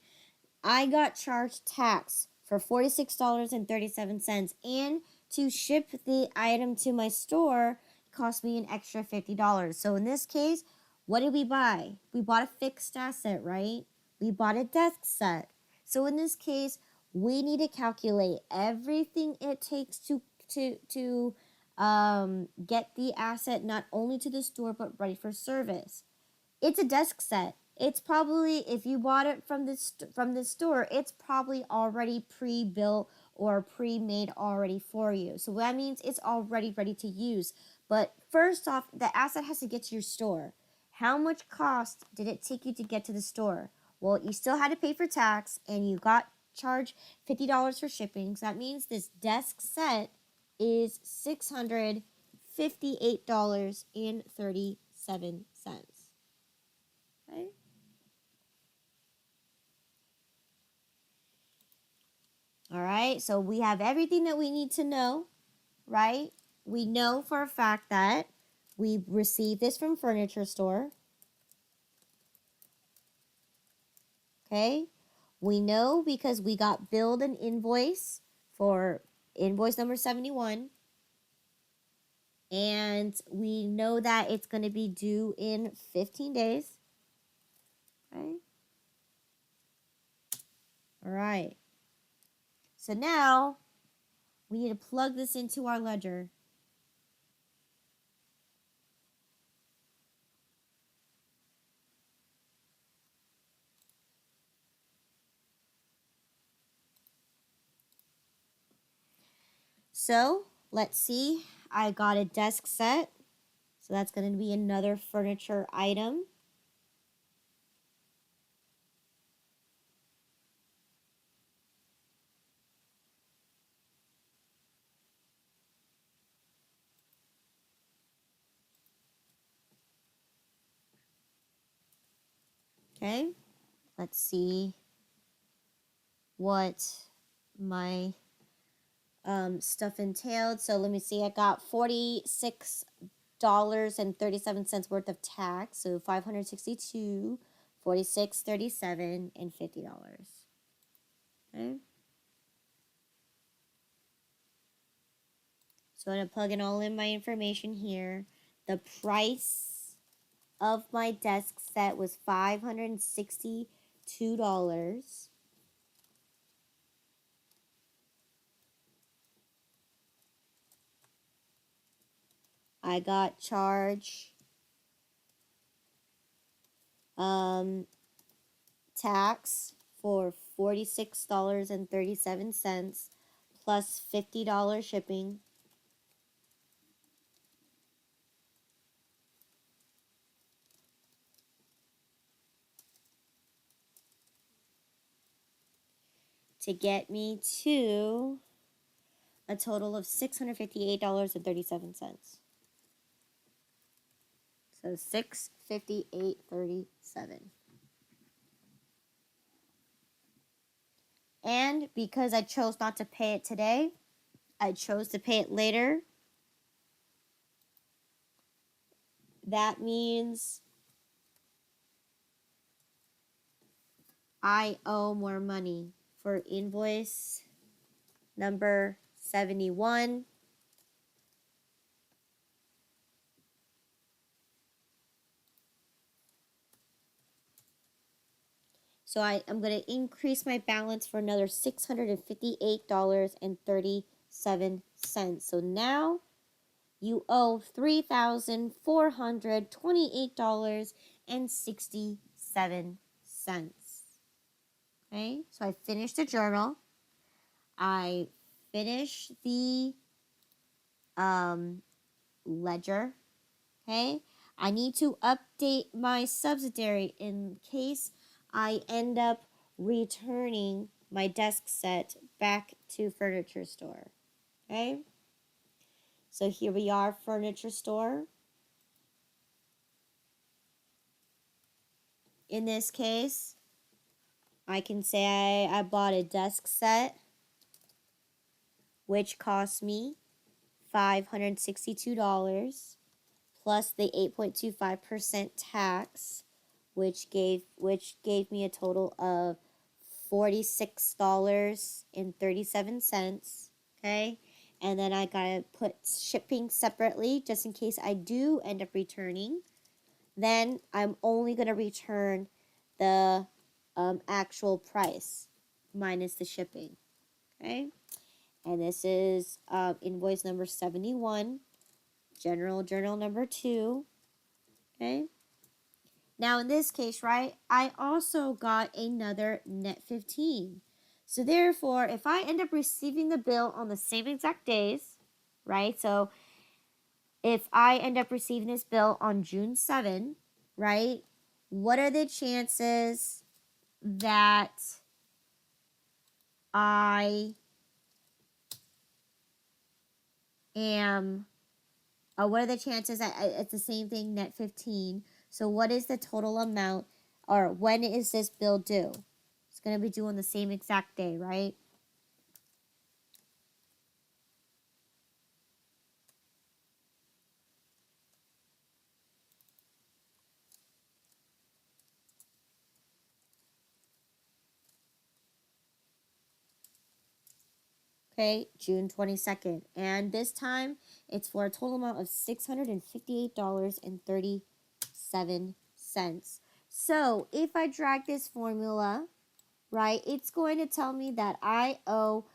I got charged tax for $46.37, and to ship the item to my store cost me an extra $50. So in this case, what did we buy? We bought a fixed asset, right? We bought a desk set. So in this case, we need to calculate everything it takes to get the asset not only to the store but ready for service. It's a desk set. It's probably, if you bought it from the store, it's probably already pre-built or pre-made already for you. So that means it's already ready to use. But first off, the asset has to get to your store. How much cost did it take you to get to the store? Well, you still had to pay for tax, and you got charged $50 for shipping. So that means this desk set is $658.37. Okay. All right. So we have everything that we need to know, right? We know for a fact that we received this from furniture store. Okay. We know because we got billed an invoice for invoice number 71. And we know that it's going to be due in 15 days. Okay. All right. So now we need to plug this into our ledger. So let's see. I got a desk set. So that's going to be another furniture item. Okay. Let's see what my stuff entailed. So let me see. I got $46.37 worth of tax. So 562, 46, 37, and $50. Okay. So I'm going to plug in all in my information here. The price of my desk set was $562. I got charged tax for $46.37 plus $50 shipping. To get me to a total of $658.37. So $658.37. And because I chose not to pay it today, I chose to pay it later. That means I owe more money for invoice number 71. So I'm going to increase my balance for another $658.37. So now you owe $3,428.67. Okay, so I finished the journal. I finished the ledger. Okay, I need to update my subsidiary in case I end up returning my desk set back to furniture store. Okay, so here we are, furniture store. In this case, I can say I bought a desk set, which cost me $562 plus the 8.25% tax, which gave me a total of $46.37. Okay, and then I gotta put shipping separately just in case I do end up returning. Then I'm only gonna return the actual price minus the shipping. Okay, and this is invoice number 71, general journal number 2. Okay. Now in this case, right, I also got another net 15. So therefore, if I end up receiving the bill on the same exact days, right? So if I end up receiving this bill on June 7, right? What are the chances that I am what are the chances that it's the same thing, net 15? So what is the total amount, or when is this bill due? It's going to be due on the same exact day, right? Okay, June 22nd. And this time, it's for a total amount of $658.37. So if I drag this formula, right, it's going to tell me that I owe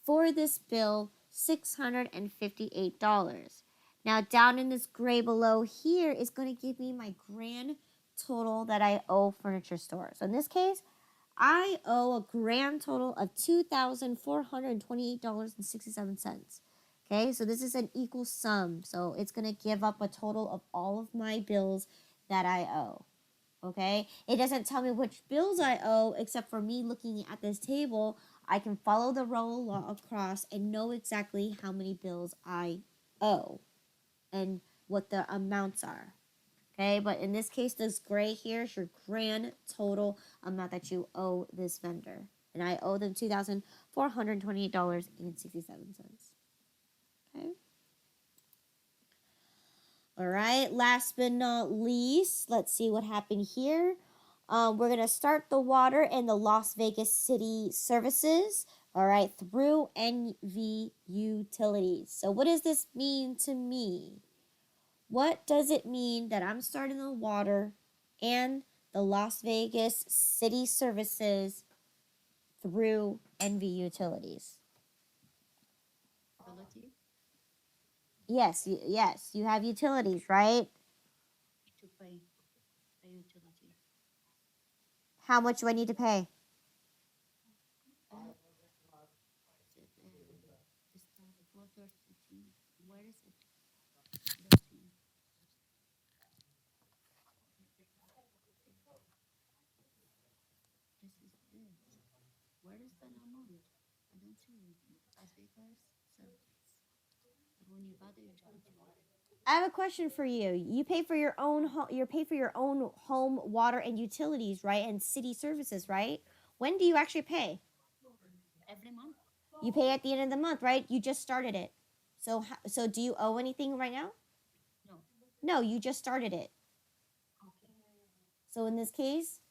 for this bill $658. Now down in this gray below here is going to give me my grand total that I owe furniture store. So in this case, I owe a grand total of $2,428.67. Okay, so this is an equal sum. So it's going to give up a total of all of my bills that I owe. Okay, it doesn't tell me which bills I owe, except for me looking at this table, I can follow the row across and know exactly how many bills I owe and what the amounts are. Okay, but in this case, this gray here is your grand total amount that you owe this vendor. And I owe them $2,428.67. Okay. All right, last but not least, let's see what happened here. We're going to start the water and the Las Vegas City services, all right, through NV Utilities. So what does this mean to me? What does it mean that I'm starting the water and the Las Vegas City services through NV Utilities? Yes, yes, you have utilities, right? to pay the utility. How much do I need to pay? Is it the start water 13? Where is it? 13. This is this. Where is the amount? I don't see it. As because service. When you got the utility. I have a question for you. You pay for your own you pay for your own home water and utilities, right? And city services, right? When do you actually pay? Every month? You pay at the end of the month, right? You just started it. So do you owe anything right now? No. No, you just started it. Okay. So in this case,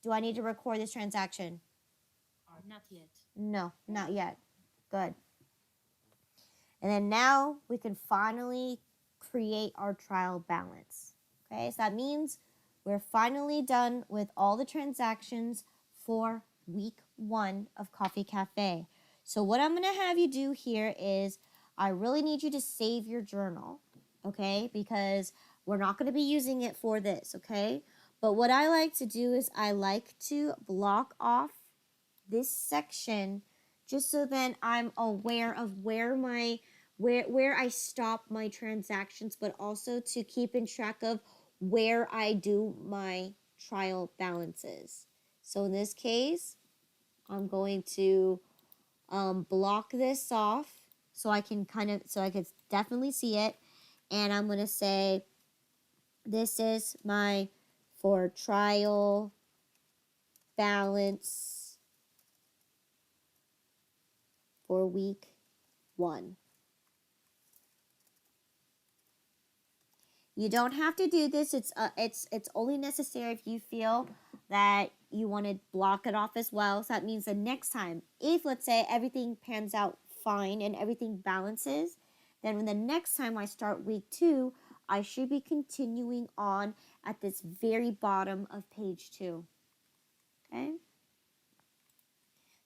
do I need to record this transaction? Not yet. No, not yet. Good. And then now we can finally create our trial balance. Okay, so that means we're finally done with all the transactions for week 1 of Coffee Cafe. So what I'm going to have you do here is I really need you to save your journal, okay? Because we're not going to be using it for this, okay? But what I like to do is I like to block off this section just so then I'm aware of where I stop my transactions, but also to keep in track of where I do my trial balances. So in this case, I'm going to block this off so I can definitely see it, and I'm going to say this is my for trial balance for week 1. You don't have to do this. It's only necessary if you feel that you want to block it off as well. So that means the next time, if let's say everything pans out fine and everything balances, then when the next time I start week 2, I should be continuing on at this very bottom of page 2. Okay?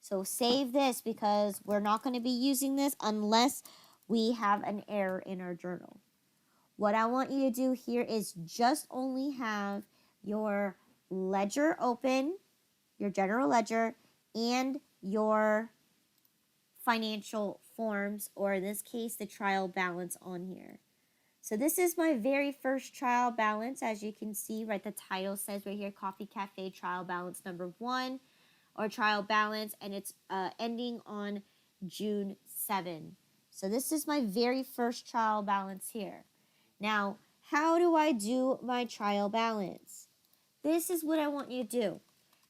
So save this because we're not going to be using this unless we have an error in our journal. What I want you to do here is just only have your ledger open, your general ledger, and your financial forms, or in this case, the trial balance on here. So this is my very first trial balance. As you can see, right, the title says right here, Coffee Cafe trial balance number 1, or trial balance, and it's ending on June 7. So this is my very first trial balance here. Now, how do I do my trial balance? This is what I want you to do.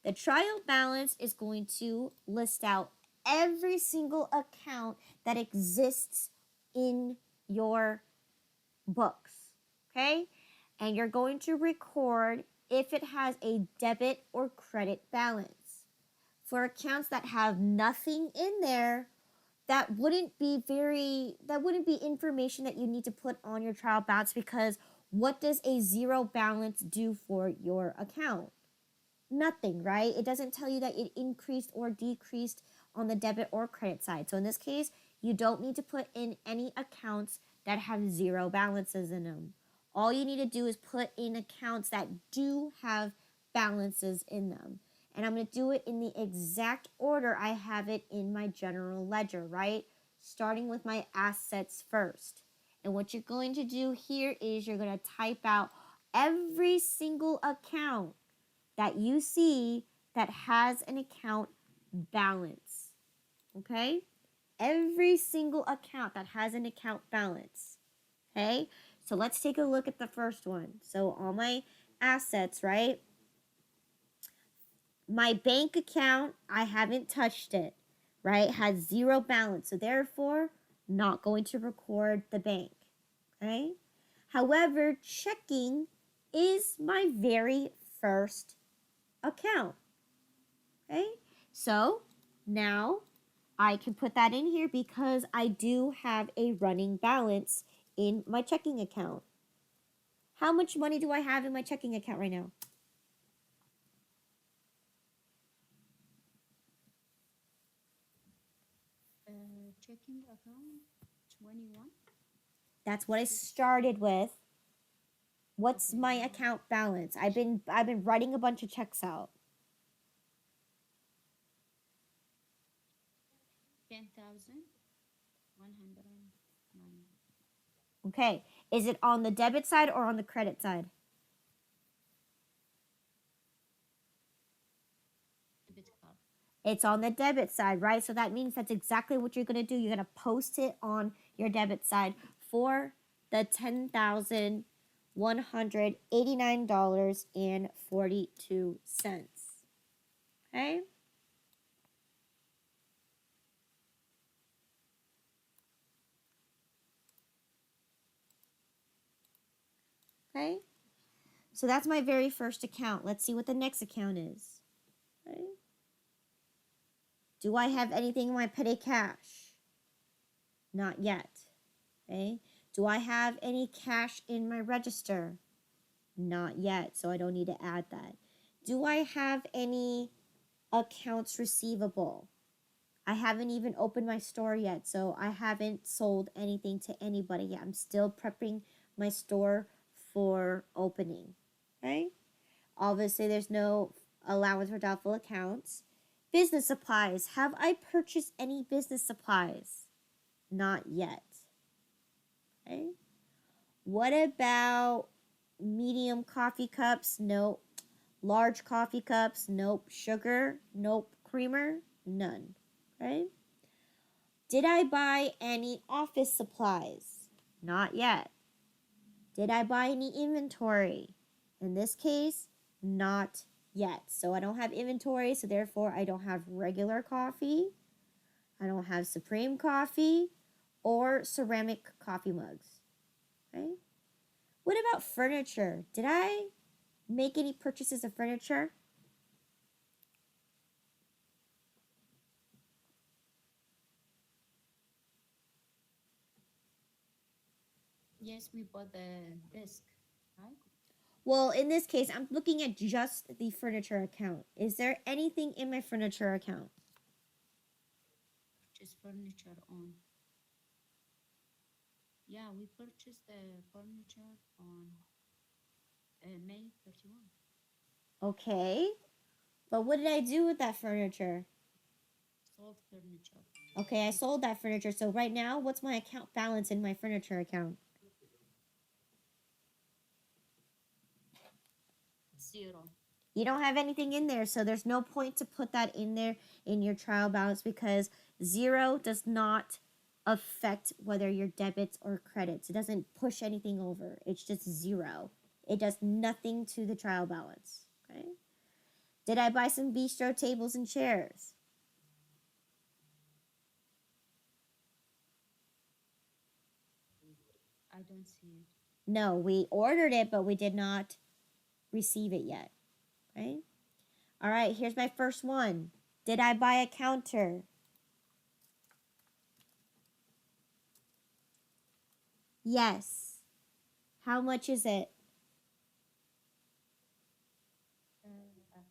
The trial balance is going to list out every single account that exists in your books, okay? And you're going to record if it has a debit or credit balance. For accounts that have nothing in there, that wouldn't be information that you need to put on your trial balance, because what does a zero balance do for your account? Nothing, right? It doesn't tell you that it increased or decreased on the debit or credit side. So in this case, you don't need to put in any accounts that have zero balances in them. All you need to do is put in accounts that do have balances in them. And I'm going to do it in the exact order I have it in my general ledger, right? Starting with my assets first. And what you're going to do here is you're going to type out every single account that you see that has an account balance. Okay? Every single account that has an account balance. Okay? So let's take a look at the first one. So on my assets, right? My bank account, I haven't touched it, right? Has zero balance. So therefore, not going to record the bank. Okay? However, checking is my very first account. Okay, so now I can put that in here because I do have a running balance in my checking account. How much money do I have in my checking account right now? Checking account 21. That's what I started with. What's Okay. my account balance? I've been writing a bunch of checks out. 10,109. Okay. Is it on the debit side or on the credit side? Debit card. It's on the debit side, right? So that means that's exactly what you're going to do. You're going to post it on your debit side for the $10,189.42. Okay? Okay? So that's my very first account. Let's see what the next account is. Okay? Do I have anything in my petty cash? Not yet. Okay? Do I have any cash in my register? Not yet, so I don't need to add that. Do I have any accounts receivable? I haven't even opened my store yet, so I haven't sold anything to anybody yet. I'm still prepping my store for opening. Okay? Obviously, there's no allowance for doubtful accounts. Business supplies. Have I purchased any business supplies? Not yet. Okay? What about medium coffee cups? Nope. Large coffee cups? Nope. Sugar? Nope. Creamer? None. Okay? Did I buy any office supplies? Not yet. Did I buy any inventory? In this case, not yet. So I don't have inventory, so therefore I don't have regular coffee. I don't have Supreme coffee or ceramic coffee mugs. Okay? What about furniture? Did I make any purchases of furniture? Yes, we bought the desk, right? Well, in this case, I'm looking at just the furniture account. Is there anything in my furniture account? Purchase furniture on. Yeah, we purchased the furniture on May 31. Okay. But what did I do with that furniture? Sold furniture. Okay, I sold that furniture. So right now, what's my account balance in my furniture account? 0. You don't have anything in there, so there's no point to put that in there in your trial balance because zero does not affect whether your debits or credits. It doesn't push anything over. It's just zero. It does nothing to the trial balance. Okay. Did I buy some bistro tables and chairs? I don't see it. No, we ordered it, but we did not receive it yet. Okay. All right, here's my first one. Did I buy a counter? Yes. How much is it? Uh,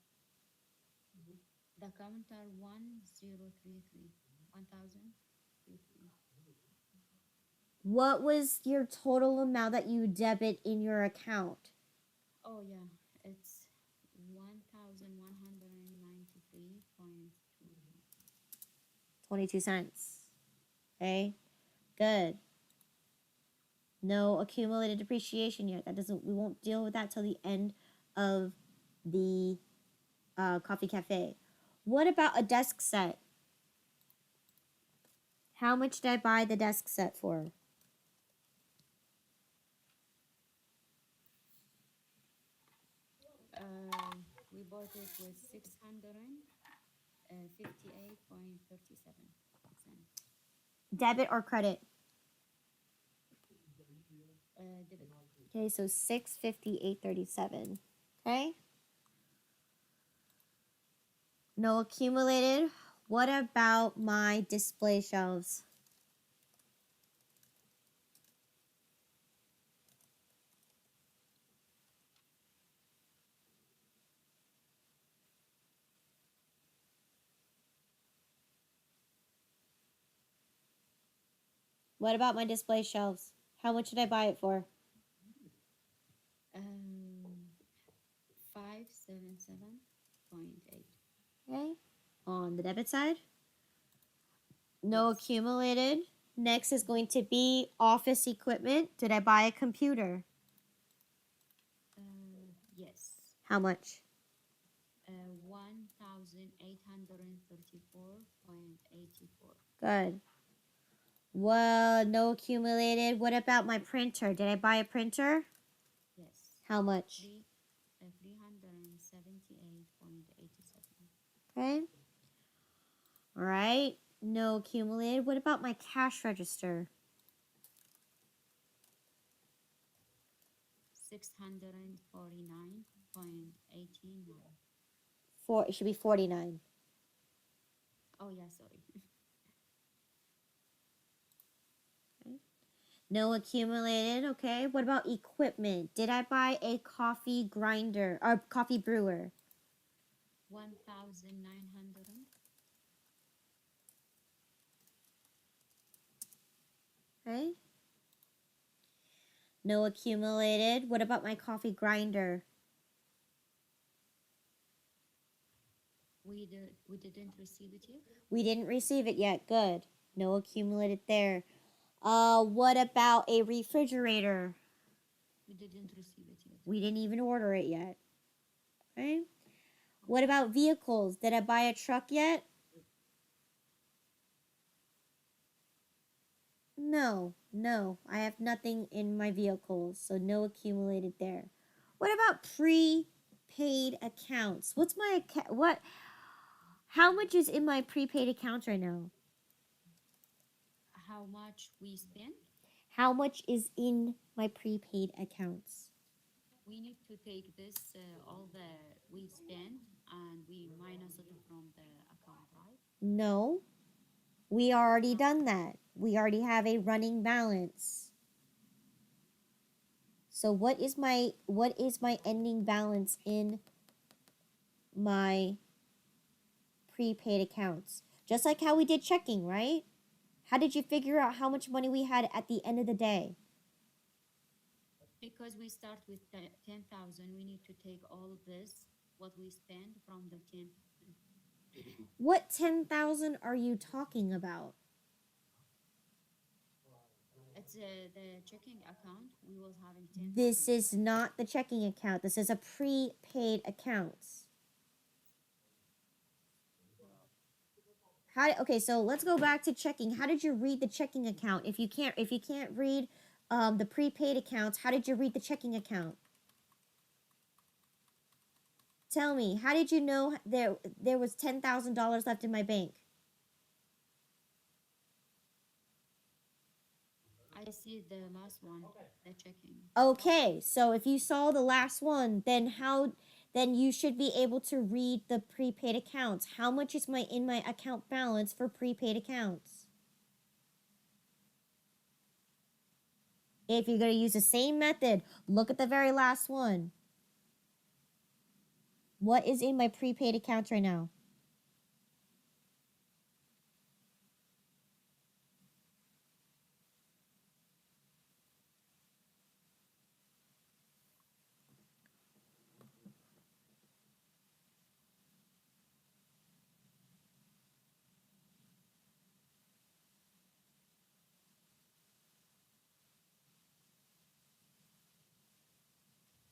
the counter 1033. 1033. What was your total amount that you debit in your account? Oh yeah, it's 1,193.2. 22 cents. Okay, good. No accumulated depreciation yet. That doesn't. We won't deal with that till the end of the coffee cafe. What about a desk set? How much did I buy the desk set for? We bought it with 658.37 cents. Debit or credit? Debit. Okay, so 658.37. Okay. No accumulated. What about my display shelves? What about my display shelves? How much did I buy it for? 577.8. Okay. On the debit side, no Yes. accumulated. Next is going to be office equipment. Did I buy a computer? Yes. How much? 1,834.84. Good. Well, no accumulated. What about my printer? Did I buy a printer? Yes. How much? 378.87. Okay. All right. No accumulated. What about my cash register? 649.89. It should be 49. Oh yeah, sorry. Okay. No accumulated. Okay. What about equipment? Did I buy a coffee grinder or coffee brewer? 1,900. Okay. No accumulated. What about my coffee grinder? We didn't receive it yet. We didn't receive it yet. Good. No accumulated there. What about a refrigerator? We didn't receive it yet. We didn't even order it yet. Okay. What Okay. about vehicles? Did I buy a truck yet? No. I have nothing in my vehicles, so no accumulated there. What about prepaid accounts? What's my account? What? How much is in my prepaid accounts right now? How much we spend? How much is in my prepaid accounts? We need to take this all the we spend and we minus it from the account, right? No, we already done that. We already have a running balance. So what is my ending balance in my prepaid accounts? Just like how we did checking, right? How did you figure out how much money we had at the end of the day? Because we start with 10,000, we need to take all this what we spend from the 10,000. What 10,000 are you talking about? It's the checking account. We was having 10,000. This is not the checking account. This is a prepaid account. Okay, so let's go back to checking. How did you read the checking account? If you can't read the prepaid accounts, how did you read the checking account? Tell me, how did you know there was $10,000 left in my bank? I see the last one, the checking. Okay, so if you saw the last one, then you should be able to read the prepaid accounts. How much is in my account balance for prepaid accounts? If you're going to use the same method, look at the very last one. What is in my prepaid accounts right now?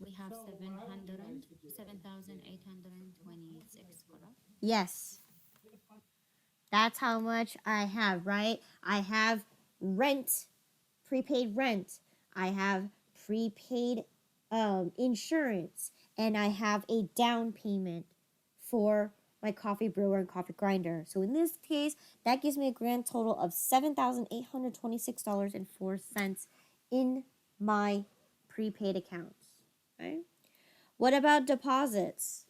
We have 7,826, correct? Yes. That's how much I have, right? I have rent, prepaid rent. I have prepaid insurance, and I have a down payment for my coffee brewer and coffee grinder. So in this case, that gives me a grand total of $7,826.04 in my prepaid accounts. Okay. What about deposits?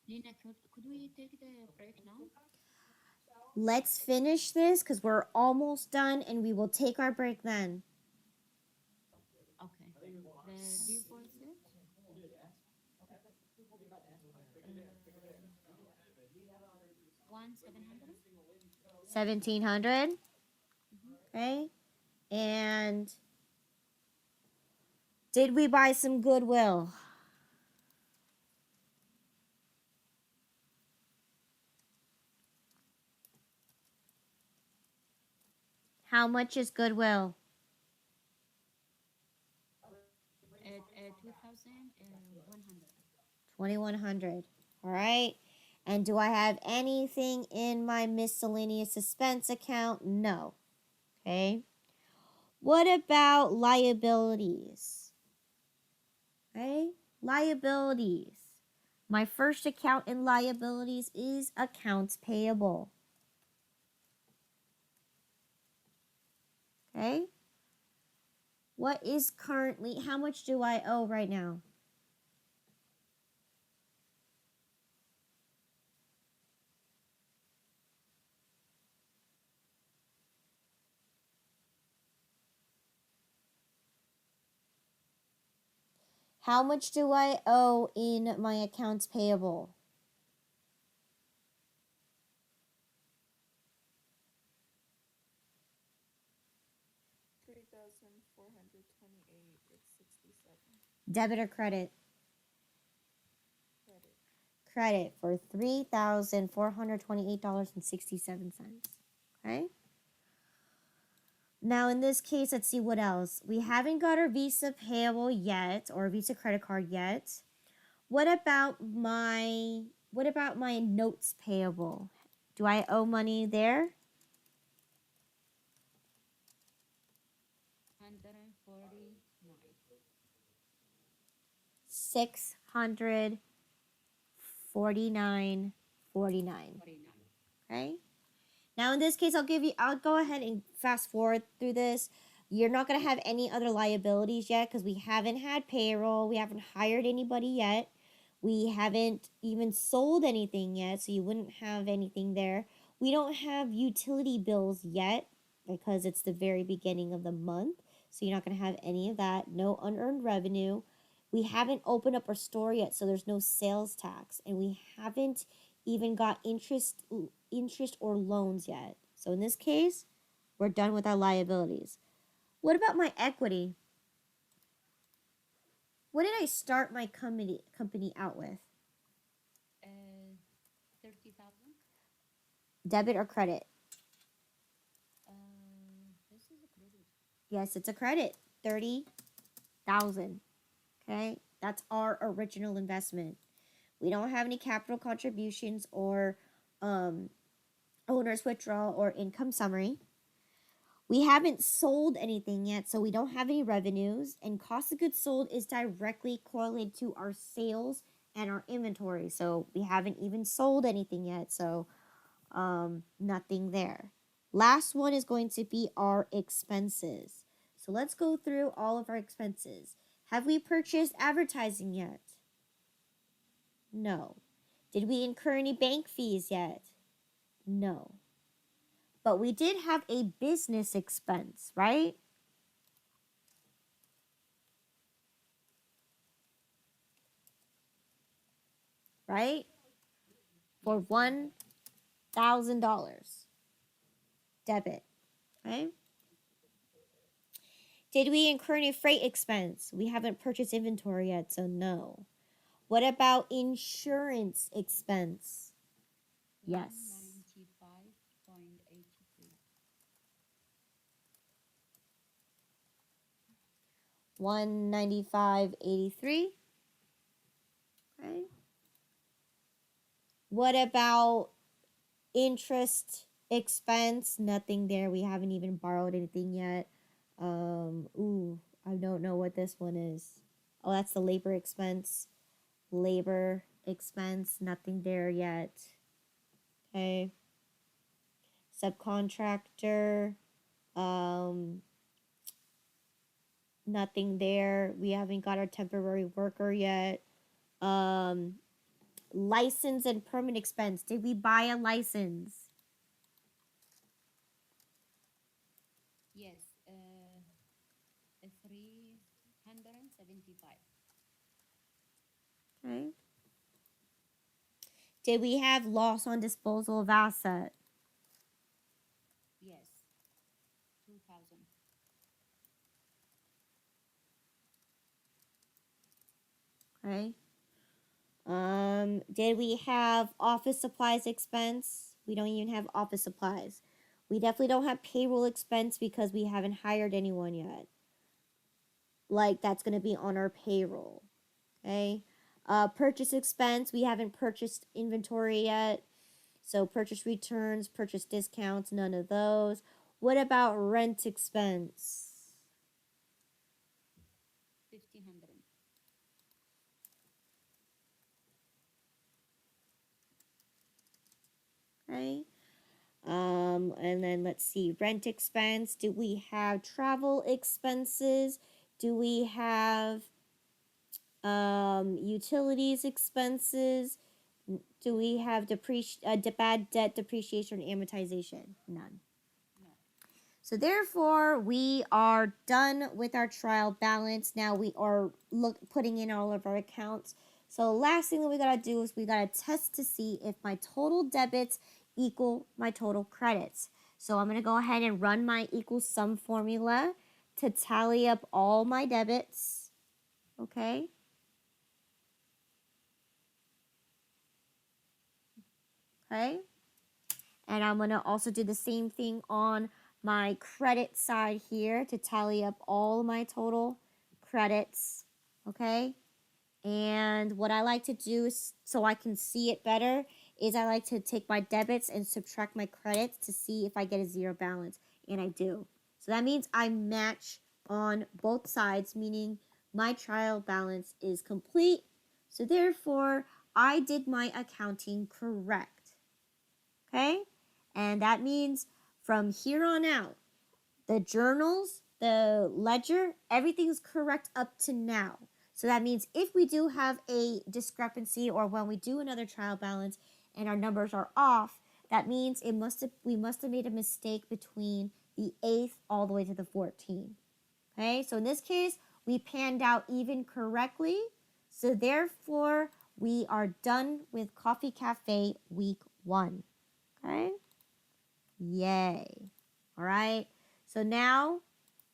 Lina, could we take the break now? Let's finish this because we're almost done and we will take our break then. Okay. The deposit? One 700. 1700. Mm-hmm. Okay. And did we buy some goodwill? How much is goodwill? At 2,100. 2100. All right. And do I have anything in my miscellaneous expense account? No. Okay. What about liabilities? Okay. Liabilities. My first account in liabilities is accounts payable. Okay. What is currently, how much do I owe right now? 'How much do I owe in my accounts payable? 3,428 with 67. Debit or credit? Credit. Credit for $3,428.67. Okay. Now, in this case, let's see what else. We haven't got our Visa payable yet or Visa credit card yet. What about my notes payable? Do I owe money there? 149. 649.49. 49. Okay. Now, in this case, I'll go ahead and fast forward through this. You're not going to have any other liabilities yet because we haven't had payroll. We haven't hired anybody yet. We haven't even sold anything yet, so you wouldn't have anything there. We don't have utility bills yet because it's the very beginning of the month, so you're not going to have any of that. No unearned revenue. We haven't opened up our store yet, so there's no sales tax, and we haven't even got interest or loans yet. So in this case, we're done with our liabilities. What about my equity? What did I start my company out with? 30,000. Debit or credit? This is a credit. Yes, it's a credit. 30,000. Okay? That's our original investment. We don't have any capital contributions or um, owner's withdrawal or income summary. We haven't sold anything yet, so we don't have any revenues. And cost of goods sold is directly correlated to our sales and our inventory. So we haven't even sold anything yet, so nothing there. Last one is going to be our expenses. So let's go through all of our expenses. Have we purchased advertising yet? No. Did we incur any bank fees yet? No. But we did have a business expense, right? Right? For Yes, we have. $1,000 debit. Okay. Did we incur any freight expense? We haven't purchased inventory yet, so no. What about insurance expense? Yes. 195.83. 195.83. Okay. What about interest expense? Nothing there. We haven't even borrowed anything yet. I don't know what this one is. Oh, that's the labor expense. Labor expense, nothing there yet. Okay. Subcontractor, um, nothing there. We haven't got our temporary worker yet. Um, License and permit expense. Did we buy a license? Yes, 375. Okay. Did we have loss on disposal of asset? Yes. 2,000. Okay. Did we have office supplies expense? We don't even have office supplies. We definitely don't have payroll expense because we haven't hired anyone yet. Like, that's going to be on our payroll. Okay. Purchase expense, we haven't purchased inventory yet. So purchase returns, purchase discounts, none of those. What about rent expense? 1,500. Okay. And then let's see, rent expense. Do we have travel expenses? Do we have utilities expenses? Do we have bad debt depreciation and amortization? None. No. So therefore, we are done with our trial balance. Now we are putting in all of our accounts. So last thing that we gotta do is we gotta test to see if my total debits equal my total credits. So I'm gonna go ahead and run my equal sum formula to tally up all my debits. Okay. Okay. And I'm gonna also do the same thing on my credit side here to tally up all my total credits. Okay. And what I like to do is, so I can see it better, is I like to take my debits and subtract my credits to see if I get a zero balance. And I do. So that means I match on both sides, meaning my trial balance is complete. So therefore, I did my accounting correct. Okay? And that means from here on out, the journals, the ledger, everything's correct up to now. So that means if we do have a discrepancy or when we do another trial balance and our numbers are off, that means we must have made a mistake between the 8th all the way to the 14th. Okay? So in this case, we panned out even correctly. So therefore, we are done with Coffee Cafe week 1. Okay? Yay. All right. So now